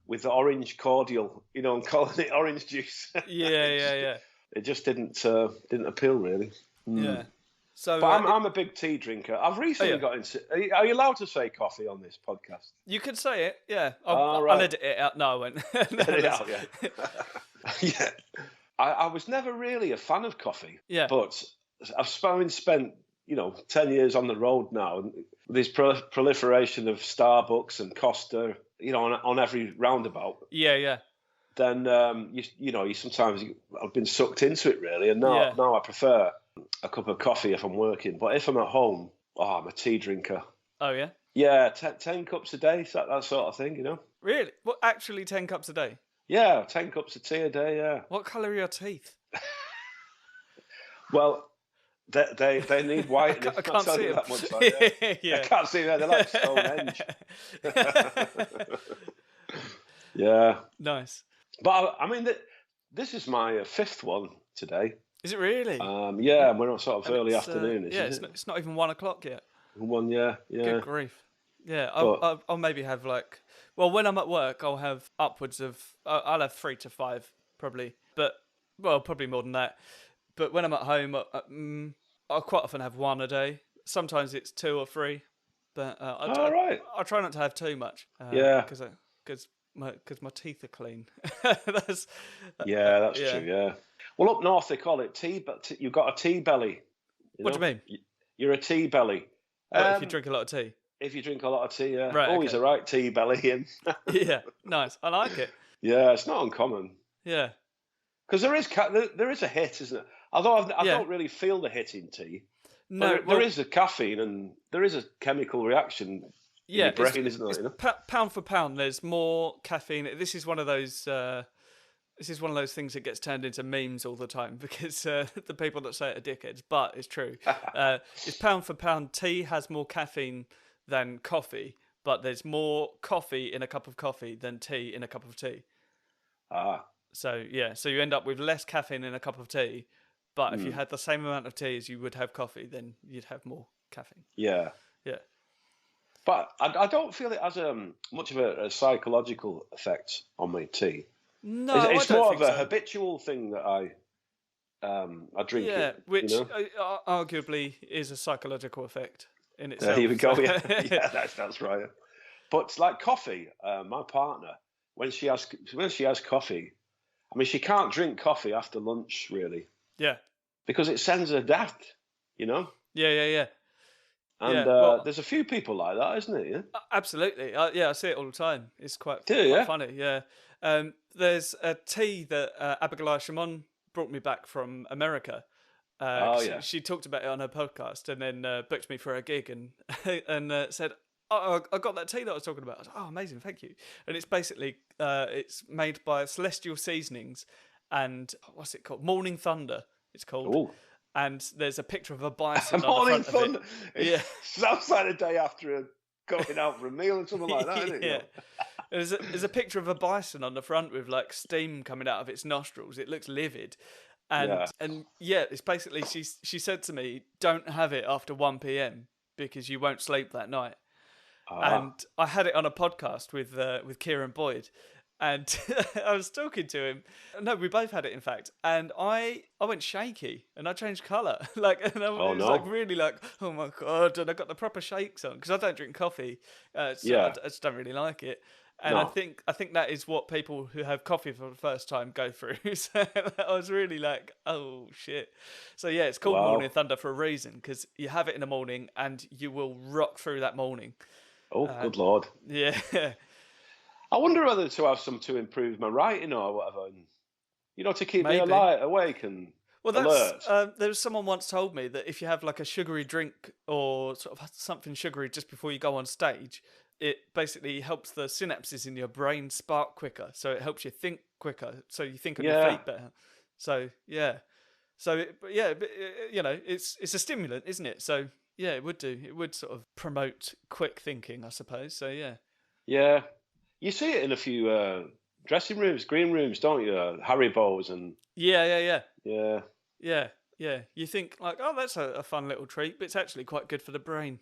with the orange cordial, and calling it orange juice. Yeah. It just didn't appeal really. Yeah. So, but I'm a big tea drinker. I've recently got into. Are you allowed to say coffee on this podcast? You could say it. Yeah. I'll right. edit it out. No, I won't. Edit it out. Yeah. Yeah. I was never really a fan of coffee. Yeah. But I've spent 10 years on the road now, and this proliferation of Starbucks and Costa, on every roundabout. Yeah. Then you sometimes I've been sucked into it really, and now I prefer a cup of coffee if I'm working. But if I'm at home, I'm a tea drinker. Oh yeah. Yeah, 10 cups a day, that sort of thing, Really? Well, actually, 10 cups a day. Yeah, 10 cups of tea a day. Yeah. What colour are your teeth? Well, they need whitening. I can't see them. That much. Like, yeah. I can't see them. They're like Stonehenge. Yeah. Nice. But I mean, this is my fifth one today. Is it really? Yeah, we're on sort of early afternoon. It's not even 1 o'clock yet. One, yeah. Good grief. Yeah, I'll maybe have when I'm at work, I'll have upwards of, I'll have 3 to 5 probably, probably more than that. But when I'm at home, I'll quite often have 1 a day. Sometimes it's 2 or 3, but I try not to have too much. Because my teeth are clean. That's true. Yeah. Well, up north they call it tea, but you've got a tea belly. What do you mean? You're a tea belly. If you drink a lot of tea. If you drink a lot of tea, yeah. Right, Always a right tea belly in. Yeah, nice. I like it. Yeah, it's not uncommon. Yeah. Because there is a hit, isn't it? Although I don't really feel the hit in tea. No, there is a caffeine and there is a chemical reaction in your brain, isn't there? Pound for pound, there's more caffeine. This is one of those. This is one of those things that gets turned into memes all the time because the people that say it are dickheads, but it's true. It's pound for pound. Tea has more caffeine than coffee, but there's more coffee in a cup of coffee than tea in a cup of tea. So you end up with less caffeine in a cup of tea, but if you had the same amount of tea as you would have coffee, then you'd have more caffeine. Yeah. Yeah. But I don't feel it has much of a psychological effect on my tea. No, it's more of a habitual thing that I drink. Yeah, it, which arguably is a psychological effect in itself. Here we go. Yeah, that's right. But like coffee, my partner, when she has coffee, I mean, she can't drink coffee after lunch really. Yeah. Because it sends her daft, Yeah. And there's a few people like that, isn't it? Yeah. Absolutely. I see it all the time. It's quite funny. Yeah. There's a tea that Abigail Shimon brought me back from America. She talked about it on her podcast and then booked me for a gig and said, I got that tea that I was talking about. I was like, amazing, thank you. And it's basically, it's made by Celestial Seasonings and what's it called? Morning Thunder, it's called. Ooh. And there's a picture of a bison Morning on the front Thunder. of it. Yeah. Sounds like a day after going out for a meal or something like that, isn't it? There's a picture of a bison on the front with like steam coming out of its nostrils. It looks livid. And it's basically, she said to me, don't have it after 1 p.m. because you won't sleep that night. And I had it on a podcast with Kieran Boyd. And I was talking to him. No, we both had it, in fact. And I went shaky and I changed colour. Really like, oh my God. And I got the proper shakes on because I don't drink coffee. I just don't really like it. And I think that is what people who have coffee for the first time go through. So I was really like, oh shit. So yeah, it's called Morning Thunder for a reason because you have it in the morning and you will rock through that morning. Oh, good Lord. Yeah. I wonder whether to have some to improve my writing or whatever, and, to keep me awake and alert. There was someone once told me that if you have like a sugary drink or sort of something sugary just before you go on stage, it basically helps the synapses in your brain spark quicker. So it helps you think quicker. So you think on your feet better. So, yeah. So, it's a stimulant, isn't it? So, yeah, it would do. It would sort of promote quick thinking, I suppose. So, yeah. Yeah. You see it in a few dressing rooms, green rooms, don't you? Haribo's and... Yeah. Yeah. Yeah. Yeah, you think like, oh, that's a fun little treat, but it's actually quite good for the brain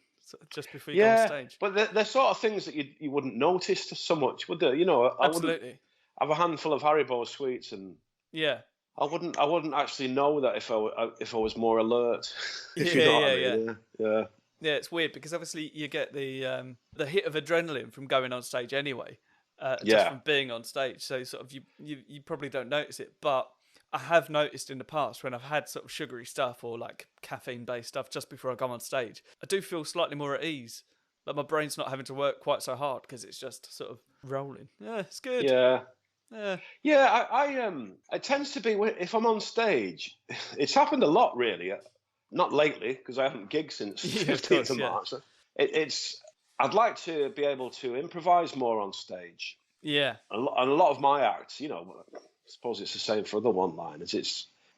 just before you go on stage. But they're sort of things that you wouldn't notice so much, would they? You know, I wouldn't Absolutely. have a handful of Haribo sweets, and Yeah. I wouldn't actually know that if I was more alert. If you Yeah, know what I yeah, mean. Yeah. Yeah, it's weird because obviously you get the hit of adrenaline from going on stage anyway, just from being on stage. So sort of you probably don't notice it, but I have noticed in the past when I've had sort of sugary stuff or like caffeine based stuff just before I go on stage, I do feel slightly more at ease. Like my brain's not having to work quite so hard because it's just sort of rolling. Yeah, it's good. Yeah. Yeah. Yeah, it tends to be if I'm on stage. It's happened a lot, really. Not lately because I haven't gigged since 15th of March. I'd like to be able to improvise more on stage. Yeah. And a lot of my acts, you know, I suppose it's the same for other one-liners.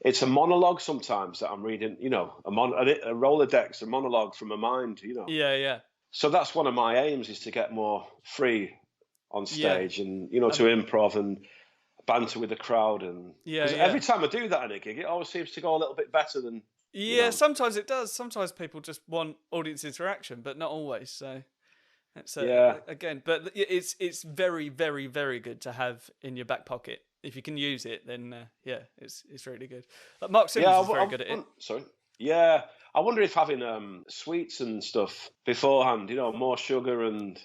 It's a monologue sometimes that I'm reading. You know, a Rolodex, a monologue from my mind. You know. Yeah. So that's one of my aims, is to get more free on stage, and to improv and banter with the crowd, and every time I do that in a gig, it always seems to go a little bit better than. Sometimes it does. Sometimes people just want audience interaction, but not always. So it's again, but it's very, very, very good to have in your back pocket. If you can use it, then it's really good. Like Mark Simmons is very good at it. Sorry. Yeah, I wonder if having sweets and stuff beforehand, more sugar and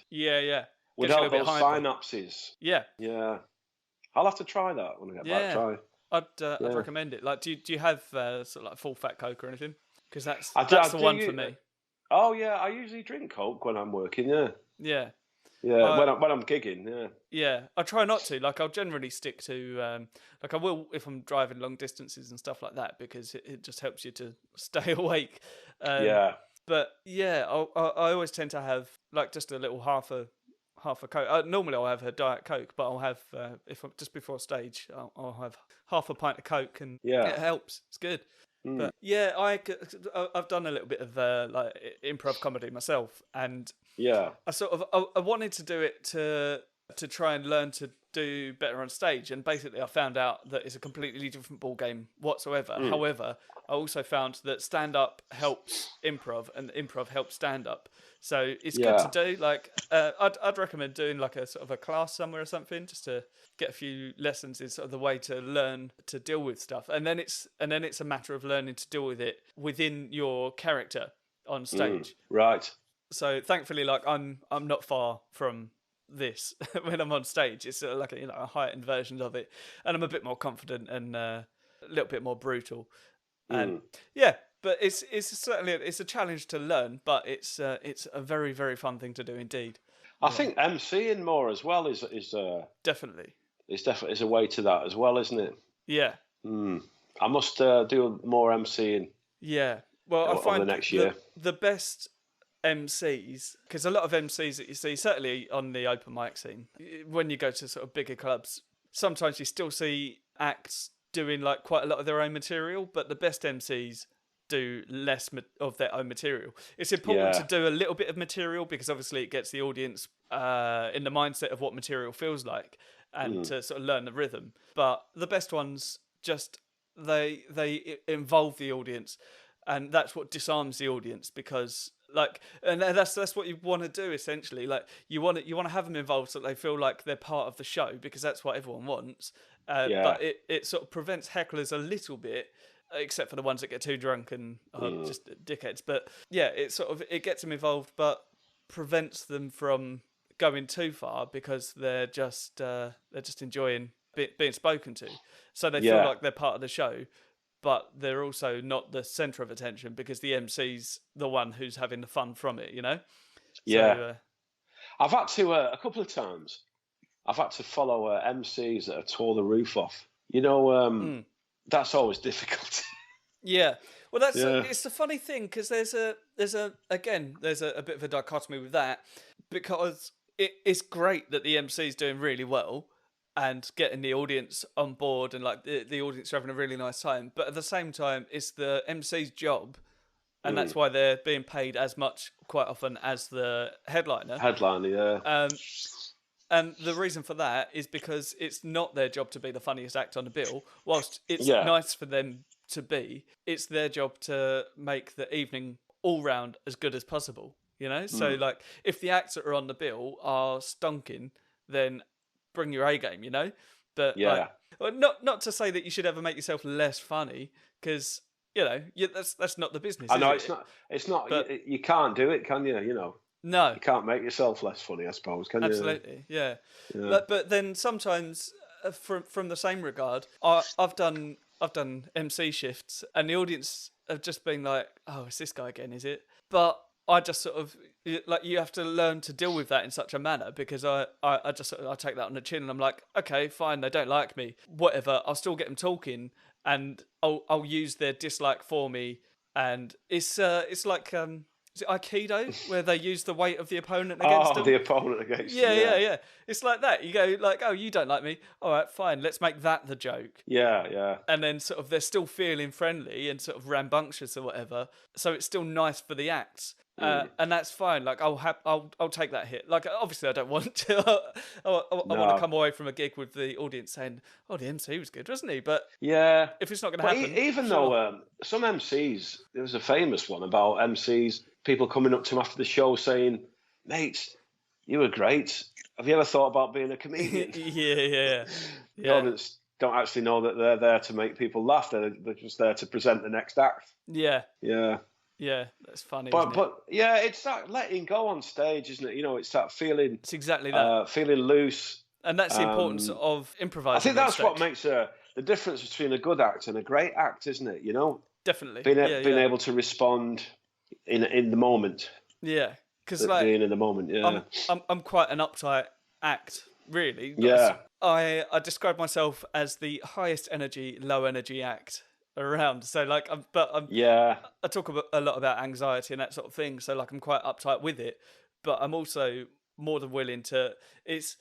would help those synapses. Yeah. I'll have to try that when I get back. I'd recommend it. Like, do you have sort of like full fat Coke or anything? Because that's the one for me. Oh yeah, I usually drink Coke when I'm working. Yeah. When I'm gigging. Yeah, I try not to. Like, I'll generally stick to like I will if I'm driving long distances and stuff like that, because it just helps you to stay awake. But I always tend to have like just a little half a Coke. Normally I'll have a Diet Coke, but I'll have if I'm just before stage, I'll have half a pint of Coke, and it helps. It's good. But I've done a little bit of like improv comedy myself, and I sort of I wanted to do it to try and learn to do better on stage, and basically I found out that it's a completely different ball game whatsoever. However, I also found that stand up helps improv, and improv helps stand up. So it's good to do. Like I'd recommend doing like a sort of a class somewhere or something, just to get a few lessons. Is sort of the way to learn to deal with stuff, and then it's a matter of learning to deal with it within your character on stage. Right. So thankfully, like I'm not far from this when I'm on stage. It's sort of like a heightened version of it, and I'm a bit more confident and a little bit more brutal. And but it's certainly it's a challenge to learn, but it's a very, very fun thing to do indeed. I think MCing more as well is definitely. It's definitely a way to that as well, isn't it? Yeah. I must do more MCing. Yeah. Well, I find the next year the best MCs, because a lot of MCs that you see, certainly on the open mic scene, when you go to sort of bigger clubs, sometimes you still see acts doing like quite a lot of their own material, but the best MCs do less of their own material. It's important to do a little bit of material, because obviously it gets the audience in the mindset of what material feels like, and to sort of learn the rhythm. But the best ones just they involve the audience, and that's what disarms the audience, because and that's what you want to do essentially. Like you want to have them involved so that they feel like they're part of the show, because that's what everyone wants. But it sort of prevents hecklers a little bit, except for the ones that get too drunk and are just dickheads. But it gets them involved, but prevents them from going too far, because they're just enjoying being spoken to. So they feel like they're part of the show, but they're also not the centre of attention, because the MC's the one who's having the fun from it, So, I've had to a couple of times. I've had to follow MCs that have tore the roof off. That's always difficult. Yeah. Well, it's a funny thing, because there's a bit of a dichotomy with that, because it's great that the MC's doing really well and getting the audience on board, and like the audience are having a really nice time. But at the same time, it's the MC's job, and that's why they're being paid as much quite often as the headliner. And the reason for that is because it's not their job to be the funniest act on the bill, whilst it's nice for them to be. It's their job to make the evening all round as good as possible. So like if the acts that are on the bill are stonking, then bring your A game. But like, well, not to say that you should ever make yourself less funny, because that's not the business. I know is it's not. But, you can't do it, can you? No, you can't make yourself less funny, I suppose. Can you? absolutely, yeah. But then sometimes, from the same regard, I've done MC shifts, and the audience have just been like, "Oh, it's this guy again, is it?" But I just sort of like, you have to learn to deal with that in such a manner, because I just I take that on the chin, and I'm like, okay, fine, they don't like me, whatever. I'll still get them talking, and I'll use their dislike for me, and it's like is it Aikido, where they use the weight of the opponent against them? The opponent against them. Yeah. It's like that. You go like, oh, you don't like me. All right, fine. Let's make that the joke. Yeah. And then sort of they're still feeling friendly and sort of rambunctious or whatever. So it's still nice for the acts. And that's fine. Like I'll take that hit. Like obviously I don't want to. I want to come away from a gig with the audience saying, "Oh, the MC was good, wasn't he?" But if it's not going to happen, even though some MCs, there was a famous one about MCs, people coming up to him after the show saying, "Mate, you were great. Have you ever thought about being a comedian?" Yeah. The audience don't actually know that they're there to make people laugh. They're just there to present the next act. Yeah, that's funny. But yeah, it's that letting go on stage, isn't it? It's that feeling. It's exactly that. Feeling loose. And that's the importance of improvising. I think that's what makes the difference between a good act and a great act, isn't it? Definitely. Being able to respond in the moment. Yeah, because being in the moment. Yeah, I'm quite an uptight act, really. Yeah. I describe myself as the highest energy, low energy act around. So like, I talk a lot about anxiety and that sort of thing. So like, I'm quite uptight with it, but I'm also more than willing to. It's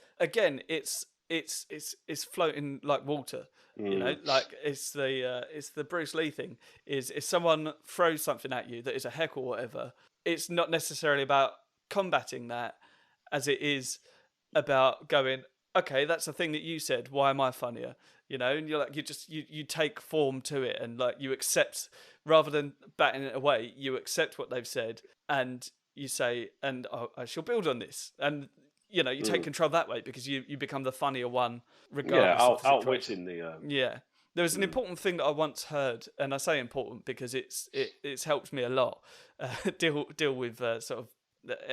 floating like water. Like it's the Bruce Lee thing. Is if someone throws something at you that is a heckle or whatever, it's not necessarily about combating that, as it is about going, okay, that's the thing that you said. Why am I funnier? And you're like, you take form to it, and like you accept, rather than batting it away, you accept what they've said, and you say, and I shall build on this, and you take control that way, because you become the funnier one, regardless of the outwitting the. Yeah, there was an important thing that I once heard, and I say important because it's helped me a lot deal with sort of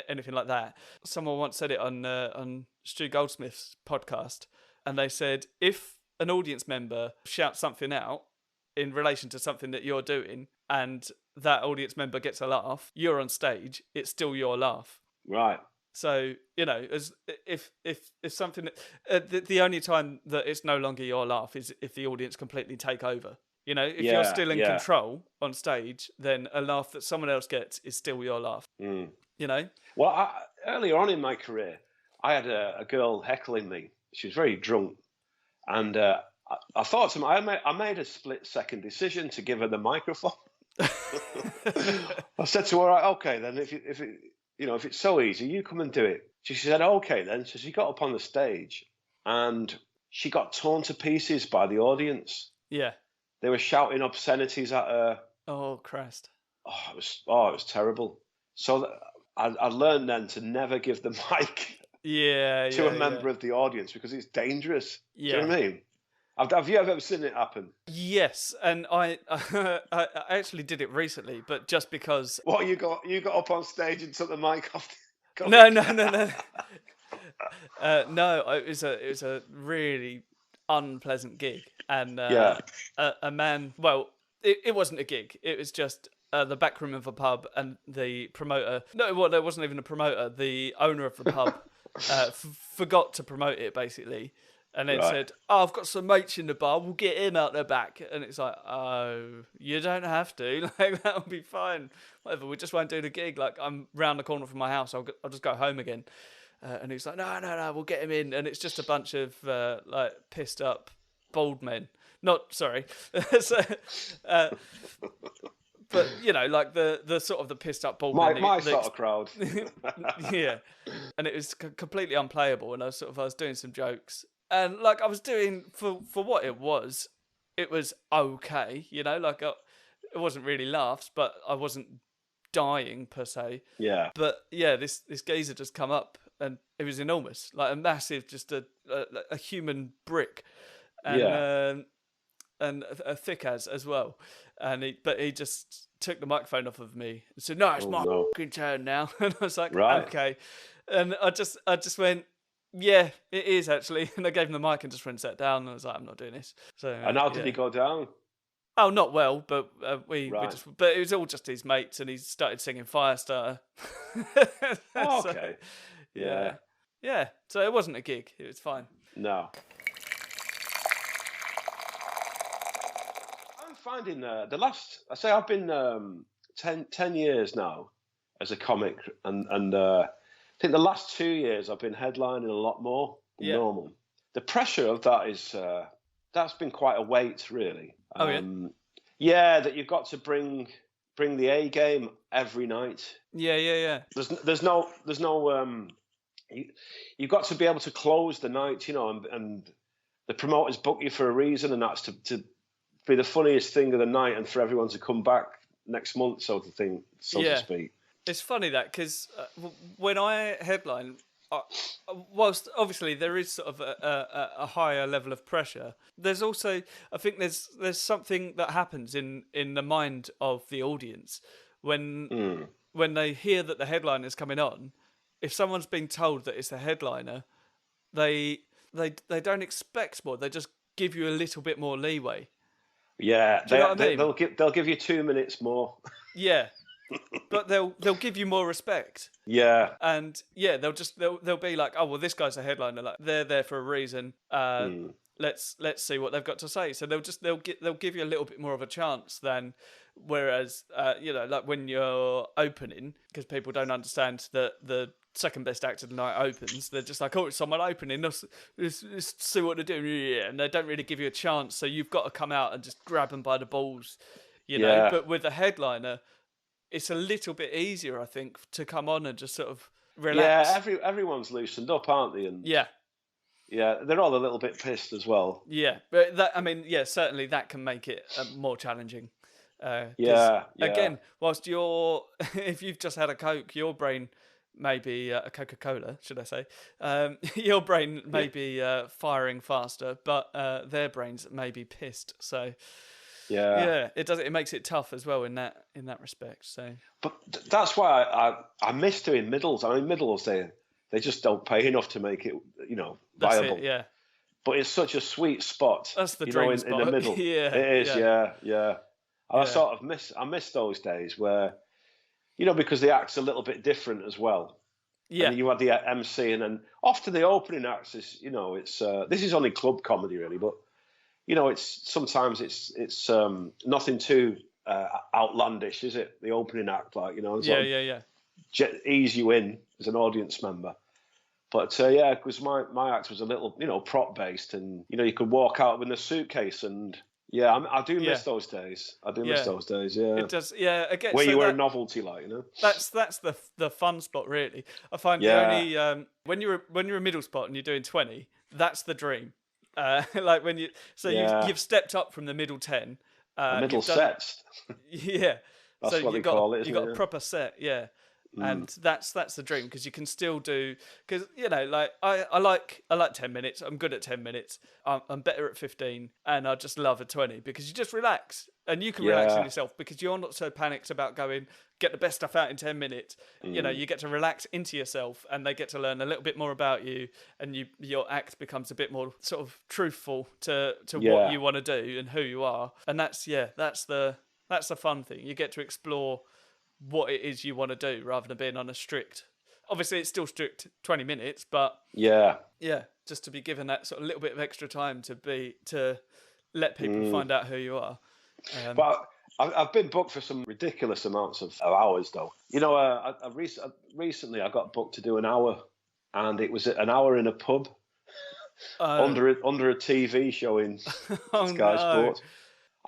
anything like that. Someone once said it on Stu Goldsmith's podcast, and they said, if an audience member shouts something out in relation to something that you're doing, and that audience member gets a laugh, you're on stage, it's still your laugh. Right. So, as if something, the only time that it's no longer your laugh is if the audience completely take over. If you're still in control on stage, then a laugh that someone else gets is still your laugh. Well, earlier on in my career, I had a girl heckling me. She was very drunk. And I thought to I made a split-second decision to give her the microphone. I said to her, right, okay, then if it's so easy, you come and do it. She said, okay, then. So she got up on the stage, and she got torn to pieces by the audience. Yeah, they were shouting obscenities at her. Oh, Christ! It was terrible. So I learned then to never give the mic. To a member of the audience, because it's dangerous. Yeah. Do you know what I mean? Have you ever seen it happen? Yes, and I actually did it recently, but just because. What, you got up on stage and took the mic off? No. No, it was a really unpleasant gig, and a man. Well, it wasn't a gig. It was just the back room of a pub, and the promoter. No, there wasn't even a promoter. The owner of the pub. Forgot to promote it, basically, and then said, I've got some mates in the bar, we'll get him out the back. And it's like, oh, you don't have to, like, that'll be fine, whatever, we just won't do the gig, like, I'm round the corner from my house, I'll just go home again. And he's like, no, we'll get him in. And it's just a bunch of like pissed up bald men, so but like the sort of the pissed up bald men, my sort of crowd. Yeah, and it was completely unplayable. And I was doing some jokes, and like I was doing for what it was it was okay, you know, like it wasn't really laughs, but I wasn't dying per se. Yeah. But yeah, this geezer just come up and it was enormous, like a massive, just a human brick, and Yeah. and a thick as well. And he just took the microphone off of me and said, "No, it's Oh my no. fucking turn now." And I was like, Right. "Okay." And I just went, "Yeah, it is actually." And I gave him the mic and just went and sat down. And I was like, "I'm not doing this." So And how did yeah. he go down? Oh, not well, but we Right. just, but it was all just his mates, and he started singing Firestarter. Oh, So, okay. yeah, yeah. So it wasn't a gig; it was fine. No. I'm finding I've been 10 years now as a comic, and I think the last 2 years I've been headlining a lot more than normal. The pressure of that that's been quite a weight, really. Oh yeah. Yeah, that you've got to bring the A game every night. Yeah. There's no you've got to be able to close the night, you know, and the promoters book you for a reason, and that's to be the funniest thing of the night, and for everyone to come back next month, so to speak. It's funny that because when I headline, whilst obviously there is sort of a higher level of pressure, there's also, I think there's something that happens in the mind of the audience when they hear that the headliner is coming on. If someone's been told that it's the headliner, they don't expect more. They just give you a little bit more leeway. Yeah, Do you know what I mean? they'll give you 2 minutes more. Yeah. But they'll give you more respect. Yeah. And yeah, they'll be like, "Oh well, this guy's a headliner. Like they're there for a reason. Let's see what they've got to say." So they'll give you a little bit more of a chance than, whereas you know, like when you're opening, because people don't understand that the second best act of the night opens, they're just like, "Oh, it's someone opening. Let's see what they're doing." Yeah, and they don't really give you a chance. So you've got to come out and just grab them by the balls, you know. But with the headliner, it's a little bit easier, I think, to come on and just sort of relax. Yeah, everyone's loosened up, aren't they? And yeah, they're all a little bit pissed as well. Yeah, but that, I mean, yeah, certainly that can make it more challenging. Again, whilst if you've just had a Coke, your brain may be a Coca-Cola, should I say? Your brain may be firing faster, but their brains may be pissed. So. Yeah, it does. It makes it tough as well in that respect. So, but that's why I miss doing middles. I mean, middles they just don't pay enough to make it, you know, viable. That's it, yeah. But it's such a sweet spot. That's the dream spot. In the middle. Yeah, it is. Yeah. I sort of miss those days where, you know, because the act's a little bit different as well. Yeah. And you had the MC, and then often the opening acts is, you know, it's this is only club comedy really, but. You know, sometimes it's nothing too outlandish, is it? The opening act, like, you know, ease you in as an audience member. But because my act was a little, you know, prop based, and you know, you could walk out with a suitcase, and I do miss those days. I do miss those days. Yeah, it does. Yeah, again, where you were a novelty, like, you know. That's the fun spot, really. I find the only when you're a middle spot and you're doing 20, that's the dream. Like when you've stepped up from the middle 10. Middle sets. Yeah. That's what they call it. You've got a proper set, yeah. And that's the dream, because you can still do, because, you know, like I like 10 minutes. I'm good at 10 minutes. I'm better at 15, and I just love a 20 because you just relax, and you can relax in yourself because you're not so panicked about get the best stuff out in 10 minutes. You know, you get to relax into yourself, and they get to learn a little bit more about you, and your act becomes a bit more sort of truthful to what you want to do and who you are. And that's the fun thing. You get to explore what it is you want to do rather than being on a strict. Obviously, it's still strict 20 minutes, but just to be given that sort of little bit of extra time to let people find out who you are. But I've been booked for some ridiculous amounts of hours, though. You know, recently I got booked to do an hour, and it was an hour in a pub under a TV showing Sky Sports.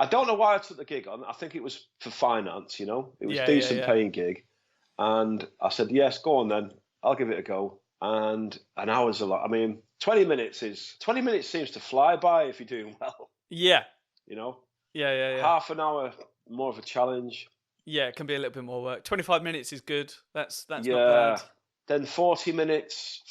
I don't know why I took the gig on. I think it was for finance, you know. It was a decent paying gig. And I said, yes, go on then. I'll give it a go. And an hour's a lot. I mean, 20 minutes seems to fly by if you're doing well. Yeah. you know. Yeah. Half an hour, more of a challenge. Yeah, it can be a little bit more work. 25 minutes is good. That's not Yeah. bad. Then 40 minutes,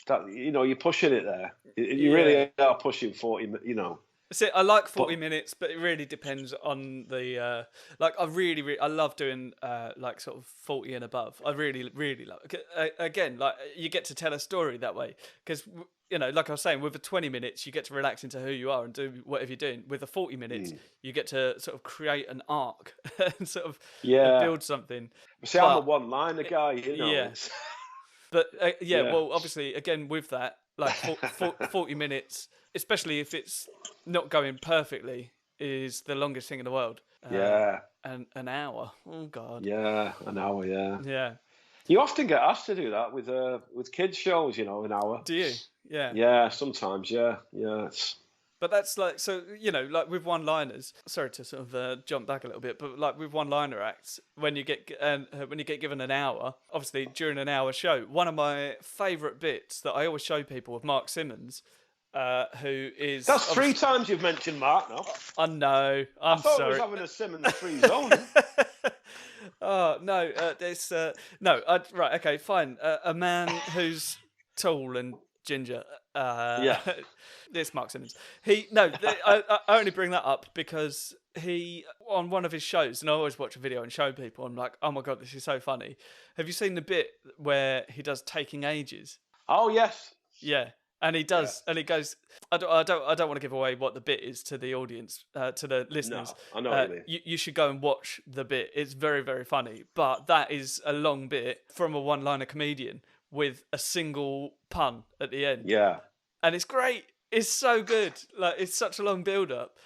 that, you know, you're pushing it there. You Yeah. really are pushing 40, you know. See, I like 40 minutes, but it really depends on the like. I love doing like sort of 40 and above. I really love it. Again, like you get to tell a story that way because you know, like I was saying, with the 20 minutes, you get to relax into who you are and do whatever you're doing. With the 40 minutes, you get to sort of create an arc and sort of build something. See, I'm a one-liner guy, you know. Yeah. But well, obviously, again with that, like 40 minutes, especially if it's not going perfectly, is the longest thing in the world. And an hour. Oh God. Yeah, an hour. Yeah. Yeah. You often get asked to do that with kids shows, you know, an hour. Do you? Yeah. Yeah, sometimes. Yeah. But that's like, so, you know, like with one-liners, sorry to sort of jump back a little bit, but like with one-liner acts, when you get given an hour, obviously during an hour show, one of my favourite bits that I always show people with Mark Simmons, who is... That's 3 times you've mentioned Mark now. I know, I'm sorry. I thought sorry. it was having a Simmons free zone. Oh, no, right, okay, fine. A man who's tall and ginger. This Mark Simmons. I only bring that up because he, on one of his shows, and I always watch a video and show people, I'm like, oh my God, this is so funny. Have you seen the bit where he does Taking Ages? Oh, yes. Yeah. And he does, and he goes, I don't want to give away what the bit is to the audience, to the listeners. No, I know what you mean. You should go and watch the bit. It's very, very funny. But that is a long bit from a one-liner comedian with a single pun at the end. Yeah. And it's great. It's so good. Like, it's such a long build-up.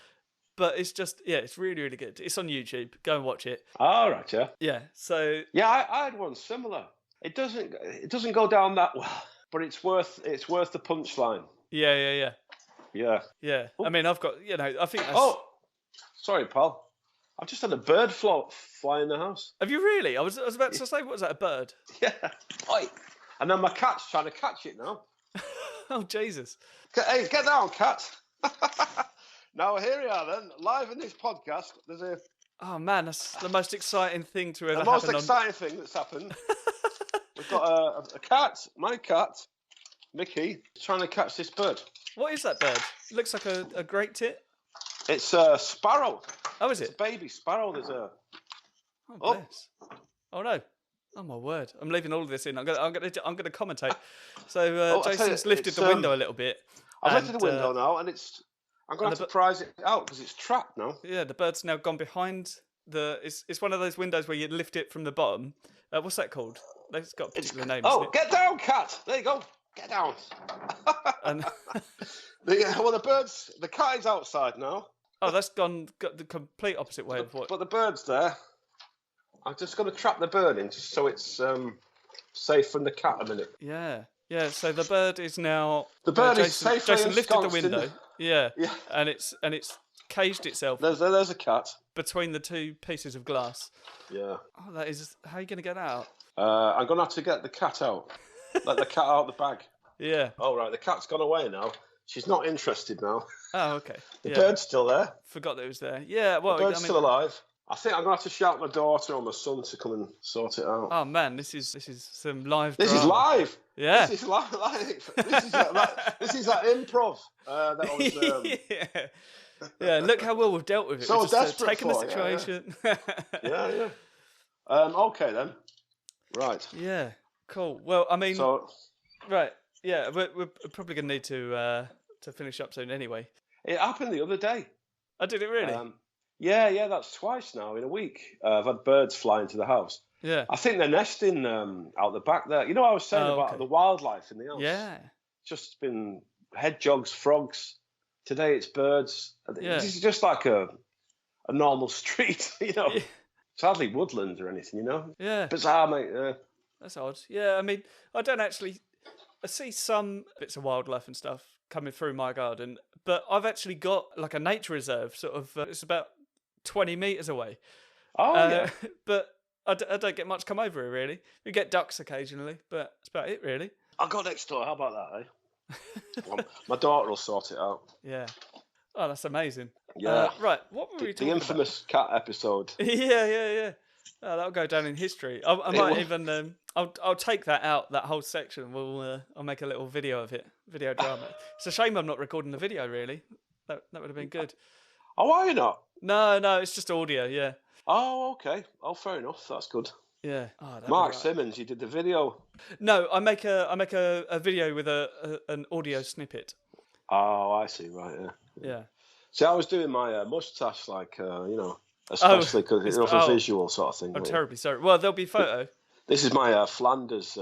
But it's just, it's really, really good. It's on YouTube. Go and watch it. All right, yeah. Yeah, so... Yeah, I had one similar. It doesn't go down that well, but it's worth the punchline. Yeah. Yeah. I mean, I've got, I think that's... Oh, sorry, pal. I've just had a bird fly in the house. Have you really? I was about to say, what was that, a bird? Yeah. Oi. And then my cat's trying to catch it now. Oh, Jesus. Hey, get down, cat. Now, here we are then, live in this podcast. There's a... Oh, man, that's the most exciting thing to ever happen. The most exciting thing that's happened. We've got a cat, my cat, Mickey, trying to catch this bird. What is that bird? It looks like a great tit. It's a sparrow. Oh, is it? It's a baby sparrow. There's a... Oh, bless. Oh, no. Oh, my word. I'm leaving all of this in. I'm gonna commentate. So Jason's lifted the window a little bit. I've lifted the window now, and I'm going to have to prise it out because it's trapped now. Yeah, the bird's now gone behind it's one of those windows where you lift it from the bottom. What's that called? It's got a particular name. Oh, get down, cat! There you go. Get down. And the cat is outside now. Oh, that's got the complete opposite way of what. But the bird's there. I'm just going to trap the bird in just so it's safe from the cat a minute. Yeah. So the bird is now. The bird is safely Jason lifted the window. Yeah. And it's caged itself. There's a cat between the two pieces of glass. Yeah. Oh, that is. How are you going to get that out? I'm going to have to get the cat out. Let the cat out of the bag. Yeah. Oh, right. The cat's gone away now. She's not interested now. Oh, okay. The bird's still there. Forgot that it was there. Yeah. Well, the bird's still alive. I think I'm going to have to shout my daughter or my son to come and sort it out. Oh, man, this is some live This drama. is live. Yeah. This is live. This is that improv that I was... Yeah, look how well we've dealt with it. So we're just desperate taking the situation. Yeah. Okay, then. Right. Yeah, cool. Well, I mean... Right, yeah, we're probably going to need to finish up soon anyway. It happened the other day. Oh, did it really? Yeah, that's twice now in a week. I've had birds fly into the house. Yeah. I think they're nesting out the back there. You know what I was saying about the wildlife in the house? Yeah. Just been hedgehogs, frogs. Today it's birds. Yeah. This is just like a normal street, you know. Yeah. It's hardly woodland or anything, you know. Yeah. Bizarre, mate. That's odd. Yeah, I mean, I see some bits of wildlife and stuff coming through my garden, but I've actually got like a nature reserve, sort of, it's about 20 metres away. Oh, yeah. But I don't get much come over here, really. We get ducks occasionally, but that's about it, really. I'll go next door. How about that, eh? My daughter will sort it out. Yeah. Oh, that's amazing. Yeah. Right, what were we The talking infamous cat episode. about? Yeah. Oh, that'll go down in history. I might even. I'll take that out. That whole section. I'll make a little video of it. Video drama. It's a shame I'm not recording the video. Really, that would have been good. Oh, are you not? No, it's just audio. Yeah. Oh, okay. Oh, fair enough. That's good. Yeah. Oh, Mark Simmons, you did the video. No, I make a video with an audio snippet. Oh, I see. Right. Yeah. See, I was doing my mustache, especially because it's a visual sort of thing. I'm terribly sorry. Well, there'll be photo. This is my Flanders.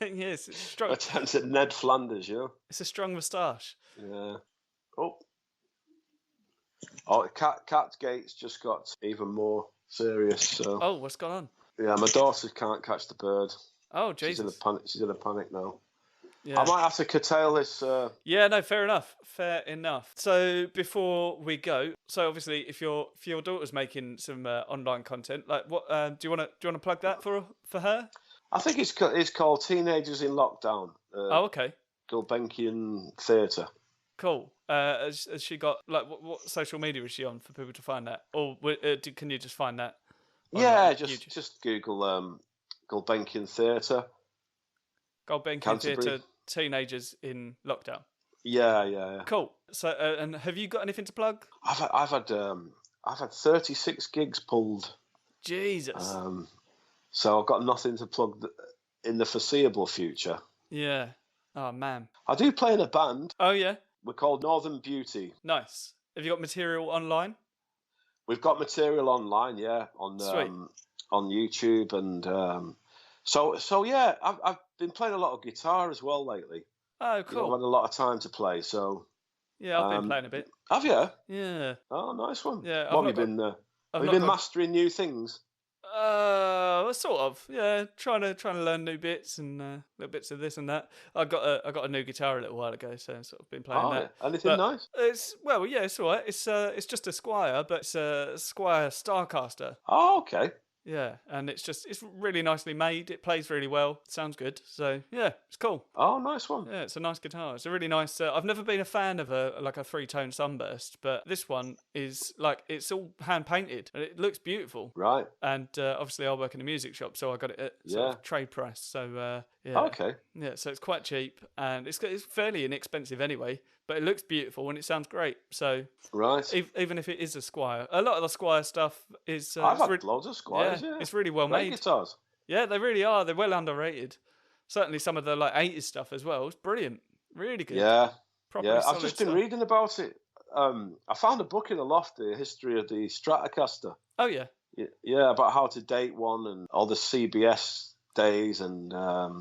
Yes, it's strong. Attempt at Ned Flanders, It's a strong moustache. Yeah. Cat Gates just got even more serious. So. Oh, what's gone on? Yeah, my daughter can't catch the bird. Oh, Jesus. She's in a panic now. Yeah. I might have to curtail this. Yeah, no, fair enough. So before we go, obviously, if your daughter's making some online content, like what do you want to plug that for her? I think it's called Teenagers in Lockdown. Oh, okay. Gulbenkian Theatre. Cool. Has she got like what social media is she on for people to find that, or can you just find that? Yeah, just Google Gulbenkian Theatre. Gulbenkian Theatre. Teenagers in lockdown. Yeah. Cool. So, and have you got anything to plug? I've had 36 gigs pulled. Jesus. So I've got nothing to plug in the foreseeable future. Yeah. Oh man. I do play in a band. Oh yeah. We're called Northern Beauty. Nice. Have you got material online? We've got material online, yeah, on YouTube and. So yeah, I've been playing a lot of guitar as well lately. Oh, cool. I've had a lot of time to play, so. Yeah, I've been playing a bit. Have you? Yeah. Oh, nice one. Yeah. What have you been? Have you been mastering new things? Sort of. Yeah, trying to learn new bits and little bits of this and that. I got a new guitar a little while ago, so I've sort of been playing that. Yeah. Anything nice? It's all right. It's just a Squire, but it's a Squire Starcaster. Oh, okay. Yeah, and it's really nicely made. It plays really well. Sounds good. So yeah, it's cool. Oh, nice one. Yeah, it's a nice guitar. It's a really nice. I've never been a fan of a 3-tone sunburst, but this one is it's all hand painted and it looks beautiful. Right. And obviously, I work in a music shop, so I got it at sort of trade price. So yeah. Okay. Yeah, so it's quite cheap and it's fairly inexpensive anyway. But it looks beautiful and it sounds great. So right, even if it is a Squire, a lot of the Squire stuff is. I've had loads of Squires. Yeah, it's really well great made. Guitars. Yeah, they really are. They're well underrated. Certainly, some of the 80s stuff as well. It's brilliant, really good. Yeah, properly I've just been reading about it. I found a book in the loft, the history of the Stratocaster. Oh yeah. Yeah, about how to date one and all the CBS days and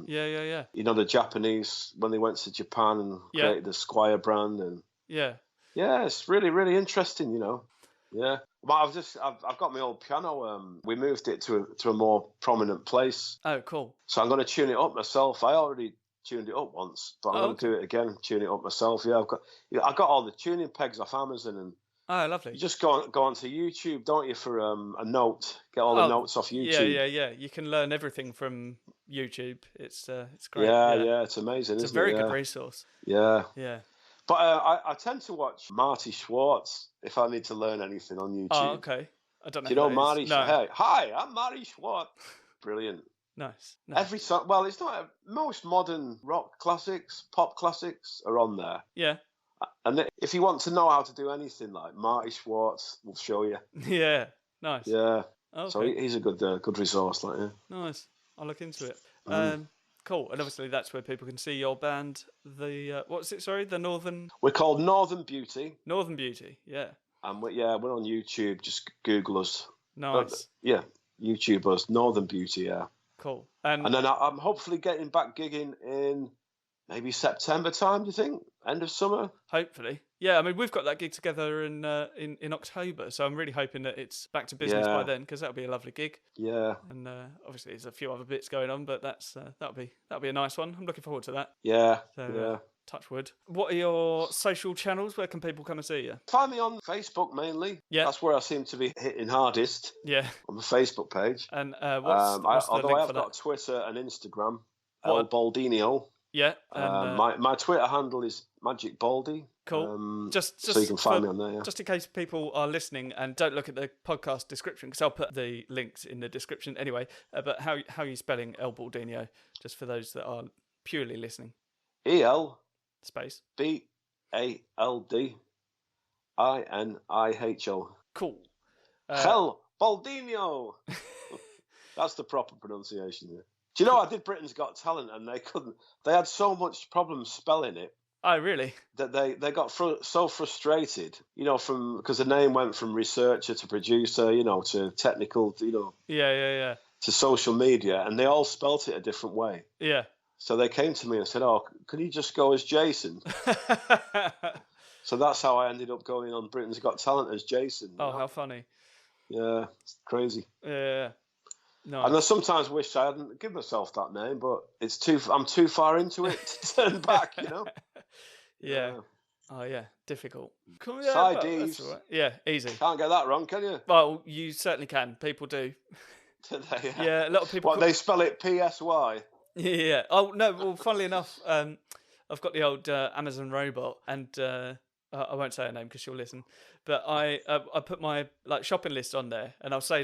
yeah. The Japanese when they went to Japan and created the Squire brand and yeah, it's really, really interesting. Yeah. But I've got my old piano. We moved it to a more prominent place. Oh, cool. So I'm going to tune it up myself. I already tuned it up once, but I'm going to do it again. Tune it up myself. Yeah, I got all the tuning pegs off Amazon and. Oh, lovely. You just go onto YouTube, don't you, for a note? Get all the notes off YouTube. Yeah. You can learn everything from YouTube. It's great. Yeah, it's amazing. It's a very good resource. Yeah. Yeah. But I tend to watch Marty Schwartz if I need to learn anything on YouTube. Oh, okay. I don't know. Do you know Marty? No. Hey, hi, I'm Marty Schwartz. Brilliant. Nice. Every song. Well, it's not most modern rock classics, pop classics are on there. Yeah. And if you want to know how to do anything, like Marty Schwartz will show you. Yeah, nice. Yeah. Okay. So he's a good resource, Nice. I'll look into it. Cool. And obviously that's where people can see your band. What's it? Sorry, the Northern. We're called Northern Beauty. Northern Beauty. Yeah. And we're on YouTube. Just Google us. Nice. YouTube us, Northern Beauty. Yeah. Cool. And then I'm hopefully getting back gigging in maybe September time. Do you think? End of summer? Hopefully. Yeah, I mean, we've got that gig together in October, so I'm really hoping that it's back to business by then, because that'll be a lovely gig. Yeah. And obviously there's a few other bits going on, but that'll be a nice one. I'm looking forward to that. Yeah. So, touch wood. What are your social channels? Where can people come and see you? Find me on Facebook mainly. Yeah. That's where I seem to be hitting hardest. Yeah. On the Facebook page. And what's the link for that? I've got Twitter and Instagram. Baldiniho. Yeah. And my Twitter handle is Magic Baldy. Cool. So you can find me on there. Yeah. Just in case people are listening and don't look at the podcast description, because I'll put the links in the description anyway. But how are you spelling El Baldiniho? Just for those that are purely listening. EL space BALDINIHO. Cool. Hell, Baldiniho. That's the proper pronunciation. Yeah. Do you know I did Britain's Got Talent and they couldn't? They had so much problems spelling it. Oh, really? That they got so frustrated, because the name went from researcher to producer, to technical, Yeah. to social media, and they all spelt it a different way. Yeah. So they came to me and said, "Oh, could you just go as Jason?" So that's how I ended up going on Britain's Got Talent as Jason. Oh, how funny! Yeah, it's crazy. Yeah. No. And I sometimes wish I hadn't given myself that name, but I'm too far into it to turn back, Yeah. Oh, yeah. Difficult. Cool, yeah, Deaves. Right. Yeah, easy. Can't get that wrong, can you? Well, you certainly can. People do. Yeah, a lot of people. What, they spell it PSY? Yeah. Oh, no. Well, funnily enough, I've got the old Amazon robot, and I won't say her name because she'll listen. But I put my shopping list on there, and I'll say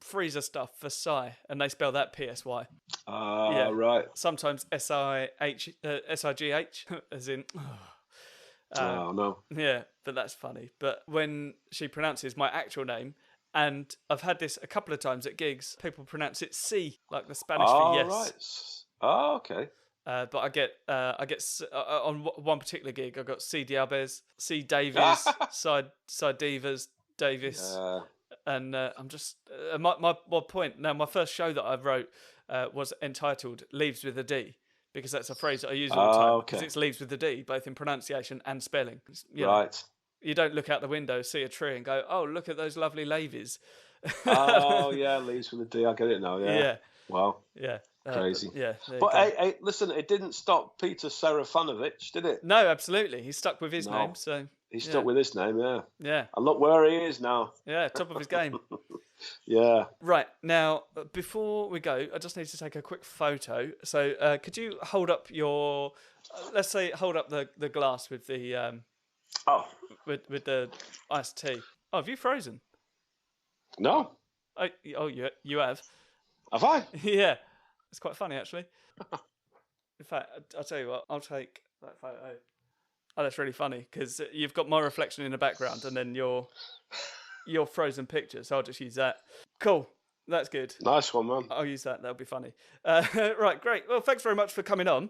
freezer stuff for Psy, and they spell that PSY. Yeah. Right. Sometimes SIGH, as in. Oh no. Yeah, but that's funny. But when she pronounces my actual name, and I've had this a couple of times at gigs, people pronounce it C, like the Spanish for yes. Right. Oh, okay. But I get on one particular gig, I got C Diabez, C Davies, side Divas, Davis, and I'm just my point. Now, my first show that I wrote was entitled "Leaves with a D," because that's a phrase that I use all the time. Because it's leaves with a D, both in pronunciation and spelling. Right. You don't look out the window, see a tree, and go, "Oh, look at those lovely lavies." Oh yeah, leaves with a D. I get it now. Yeah. Yeah. Wow. Yeah. Crazy. Yeah. But hey, listen, it didn't stop Peter Serafanovich, did it? No, absolutely. He stuck with his name. So he stuck with his name. Yeah. Yeah. And look where he is now. Yeah, top of his game. Yeah. Right, now, before we go, I just need to take a quick photo. So could you hold up your, let's say, hold up the glass with the, with the iced tea. Oh, have you frozen? No. Oh, you have? Have I? Yeah. It's quite funny, actually. In fact, I'll tell you what, I'll take that photo. Oh, that's really funny, because you've got my reflection in the background, and then your frozen picture, so I'll just use that. Cool. That's good. Nice one, man. I'll use that. That'll be funny. Right, great. Well, thanks very much for coming on.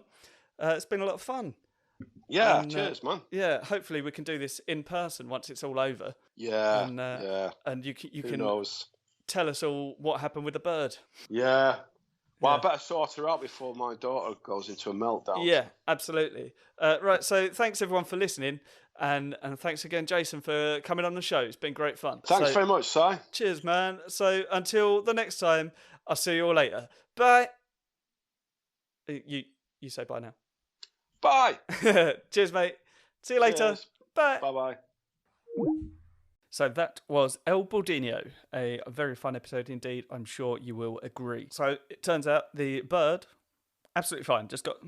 It's been a lot of fun. Yeah, cheers, man. Yeah, hopefully we can do this in person once it's all over. Yeah, And you can Who knows? Tell us all what happened with the bird. Yeah. Well, I better sort her out before my daughter goes into a meltdown. Yeah, absolutely. Right, so thanks everyone for listening. And thanks again, Jason, for coming on the show. It's been great fun. Thanks very much, Si. Cheers, man. So until the next time, I'll see you all later. Bye. You say bye now. Bye. Cheers, mate. See you later. Cheers. Bye. Bye-bye. So that was El Baldiniho, a very fun episode indeed. I'm sure you will agree. So it turns out the bird, absolutely fine, just got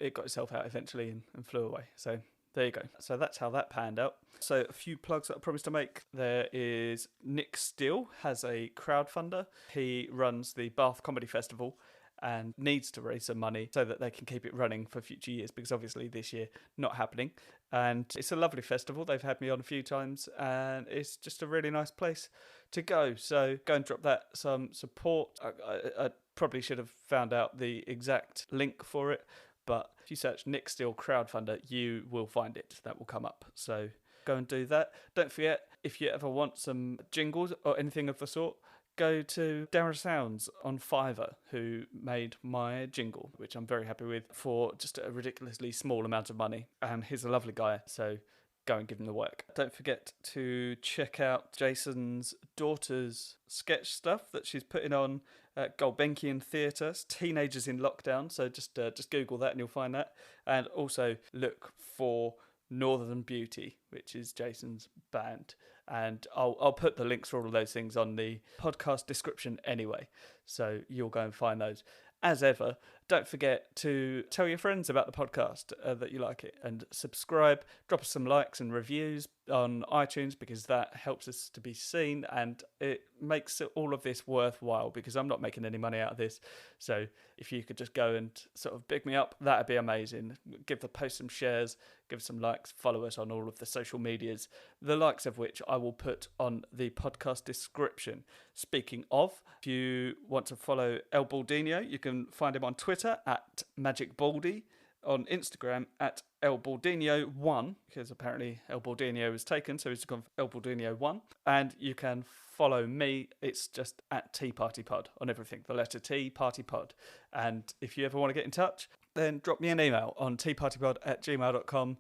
itself out eventually and flew away. So there you go. So that's how that panned out. So a few plugs that I promised to make. There is Nick Steele has a crowdfunder. He runs the Bath Comedy Festival and needs to raise some money so that they can keep it running for future years, because obviously this year not happening. And it's a lovely festival. They've had me on a few times and it's just a really nice place to go. So go and drop that some support. I probably should have found out the exact link for it, but if you search Nick Steele crowdfunder, you will find it. That will come up. So go and do that. Don't forget, if you ever want some jingles or anything of the sort, go to Darren Sounds on Fiverr, who made my jingle, which I'm very happy with, for just a ridiculously small amount of money. And he's a lovely guy, so go and give him the work. Don't forget to check out Jason's daughter's sketch stuff that she's putting on at Gulbenkian Theatre. It's Teenagers in Lockdown, so just Google that and you'll find that. And also look for Northern Beauty, which is Jason's band. And I'll put the links for all of those things on the podcast description anyway, so you'll go and find those. As ever, don't forget to tell your friends about the podcast that you like it, and subscribe. Drop us some likes and reviews on iTunes, because that helps us to be seen, and it makes all of this worthwhile, because I'm not making any money out of this. So if you could just go and sort of big me up, that'd be amazing. Give the post some shares, give some likes, follow us on all of the social medias, the likes of which I will put on the podcast description. Speaking of, if you want to follow El Baldiniho, you can find him on Twitter at Magic Baldy, on Instagram at El Baldiniho1, because apparently El Baldiniho was taken, so he's gone El Baldiniho1. And you can follow me, it's just at tpartypod on everything, the letter T, partypod. And if you ever want to get in touch, then drop me an email on tpartypod@gmail.com.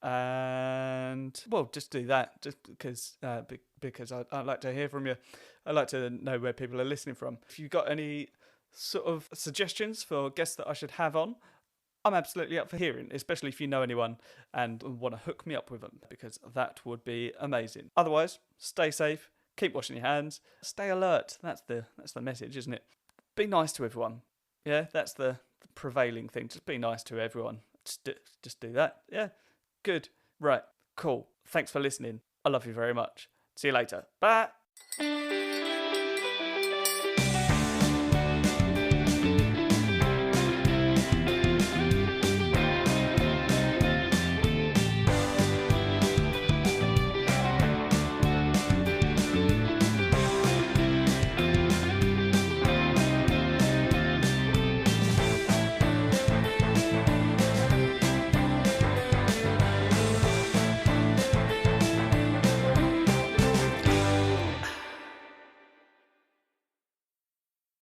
And, well, just do that, just because I'd like to hear from you. I'd like to know where people are listening from. If you've got any sort of suggestions for guests that I should have on, I'm absolutely up for hearing, especially if you know anyone and want to hook me up with them, because that would be amazing. Otherwise, stay safe, keep washing your hands, stay alert. That's the message, isn't it? Be nice to everyone. Yeah, that's the prevailing thing. Just be nice to everyone. Just do that. Yeah, good. Right, cool. Thanks for listening. I love you very much. See you later. Bye.